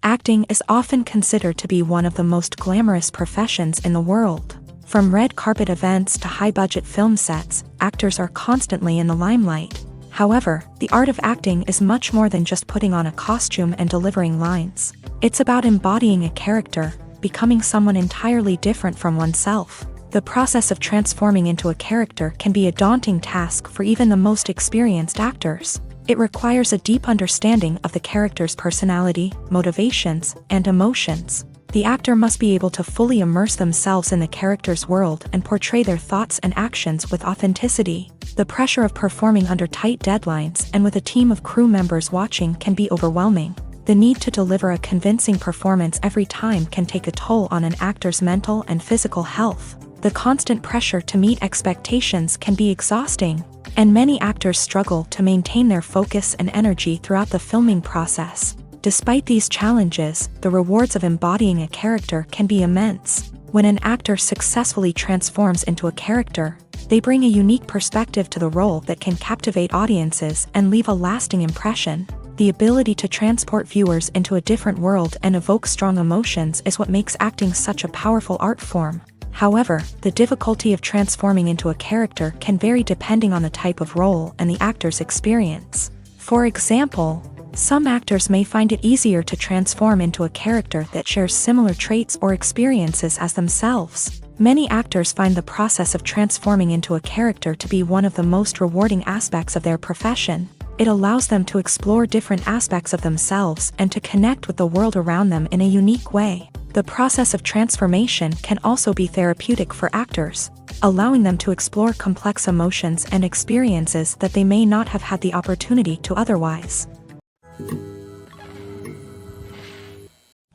Acting is often considered to be one of the most glamorous professions in the world. From red carpet events to high-budget film sets, actors are constantly in the limelight. However, the art of acting is much more than just putting on a costume and delivering lines. It's about embodying a character, becoming someone entirely different from oneself. The process of transforming into a character can be a daunting task for even the most experienced actors. It requires a deep understanding of the character's personality, motivations, and emotions. The actor must be able to fully immerse themselves in the character's world and portray their thoughts and actions with authenticity. The pressure of performing under tight deadlines and with a team of crew members watching can be overwhelming. The need to deliver a convincing performance every time can take a toll on an actor's mental and physical health. The constant pressure to meet expectations can be exhausting, and many actors struggle to maintain their focus and energy throughout the filming process. Despite these challenges, the rewards of embodying a character can be immense. When an actor successfully transforms into a character, they bring a unique perspective to the role that can captivate audiences and leave a lasting impression. The ability to transport viewers into a different world and evoke strong emotions is what makes acting such a powerful art form. However, the difficulty of transforming into a character can vary depending on the type of role and the actor's experience. For example, some actors may find it easier to transform into a character that shares similar traits or experiences as themselves. Many actors find the process of transforming into a character to be one of the most rewarding aspects of their profession. It allows them to explore different aspects of themselves and to connect with the world around them in a unique way. The process of transformation can also be therapeutic for actors, allowing them to explore complex emotions and experiences that they may not have had the opportunity to otherwise.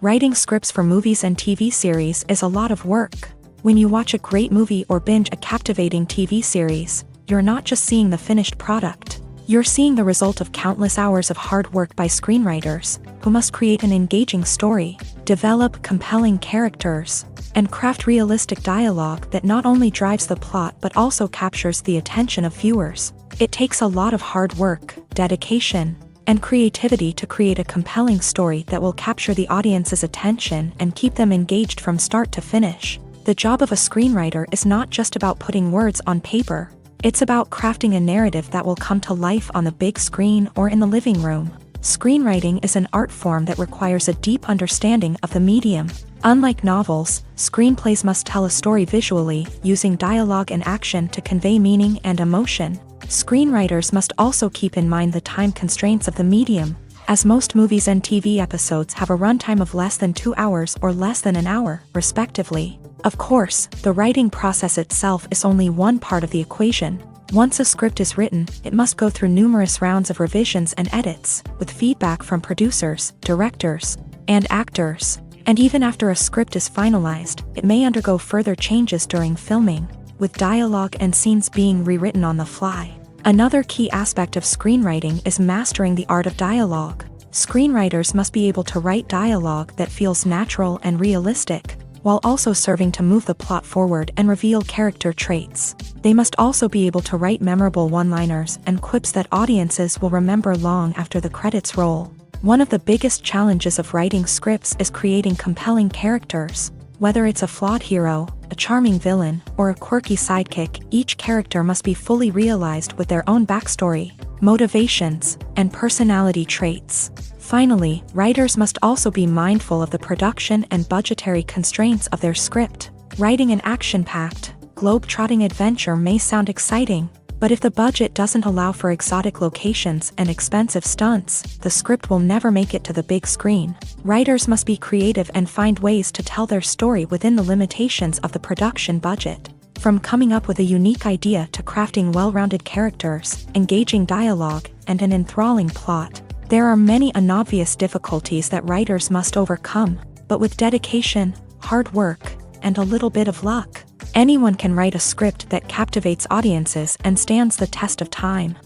Writing scripts for movies and TV series is a lot of work. When you watch a great movie or binge a captivating TV series, you're not just seeing the finished product. You're seeing the result of countless hours of hard work by screenwriters, who must create an engaging story, develop compelling characters, and craft realistic dialogue that not only drives the plot but also captures the attention of viewers. It takes a lot of hard work, dedication, and creativity to create a compelling story that will capture the audience's attention and keep them engaged from start to finish. The job of a screenwriter is not just about putting words on paper. It's about crafting a narrative that will come to life on the big screen or in the living room. Screenwriting is an art form that requires a deep understanding of the medium. Unlike novels, screenplays must tell a story visually, using dialogue and action to convey meaning and emotion. Screenwriters must also keep in mind the time constraints of the medium, as most movies and TV episodes have a runtime of less than 2 hours or less than an hour, respectively. Of course, the writing process itself is only one part of the equation. Once a script is written, it must go through numerous rounds of revisions and edits, with feedback from producers, directors, and actors. And even after a script is finalized, it may undergo further changes during filming, with dialogue and scenes being rewritten on the fly. Another key aspect of screenwriting is mastering the art of dialogue. Screenwriters must be able to write dialogue that feels natural and realistic, while also serving to move the plot forward and reveal character traits. They must also be able to write memorable one-liners and quips that audiences will remember long after the credits roll. One of the biggest challenges of writing scripts is creating compelling characters. Whether it's a flawed hero, a charming villain, or a quirky sidekick, each character must be fully realized with their own backstory, motivations, and personality traits. Finally, writers must also be mindful of the production and budgetary constraints of their script. Writing an action-packed, globe-trotting adventure may sound exciting, but if the budget doesn't allow for exotic locations and expensive stunts, the script will never make it to the big screen. Writers must be creative and find ways to tell their story within the limitations of the production budget. From coming up with a unique idea to crafting well-rounded characters, engaging dialogue, and an enthralling plot, there are many unobvious difficulties that writers must overcome, but with dedication, hard work, and a little bit of luck, anyone can write a script that captivates audiences and stands the test of time.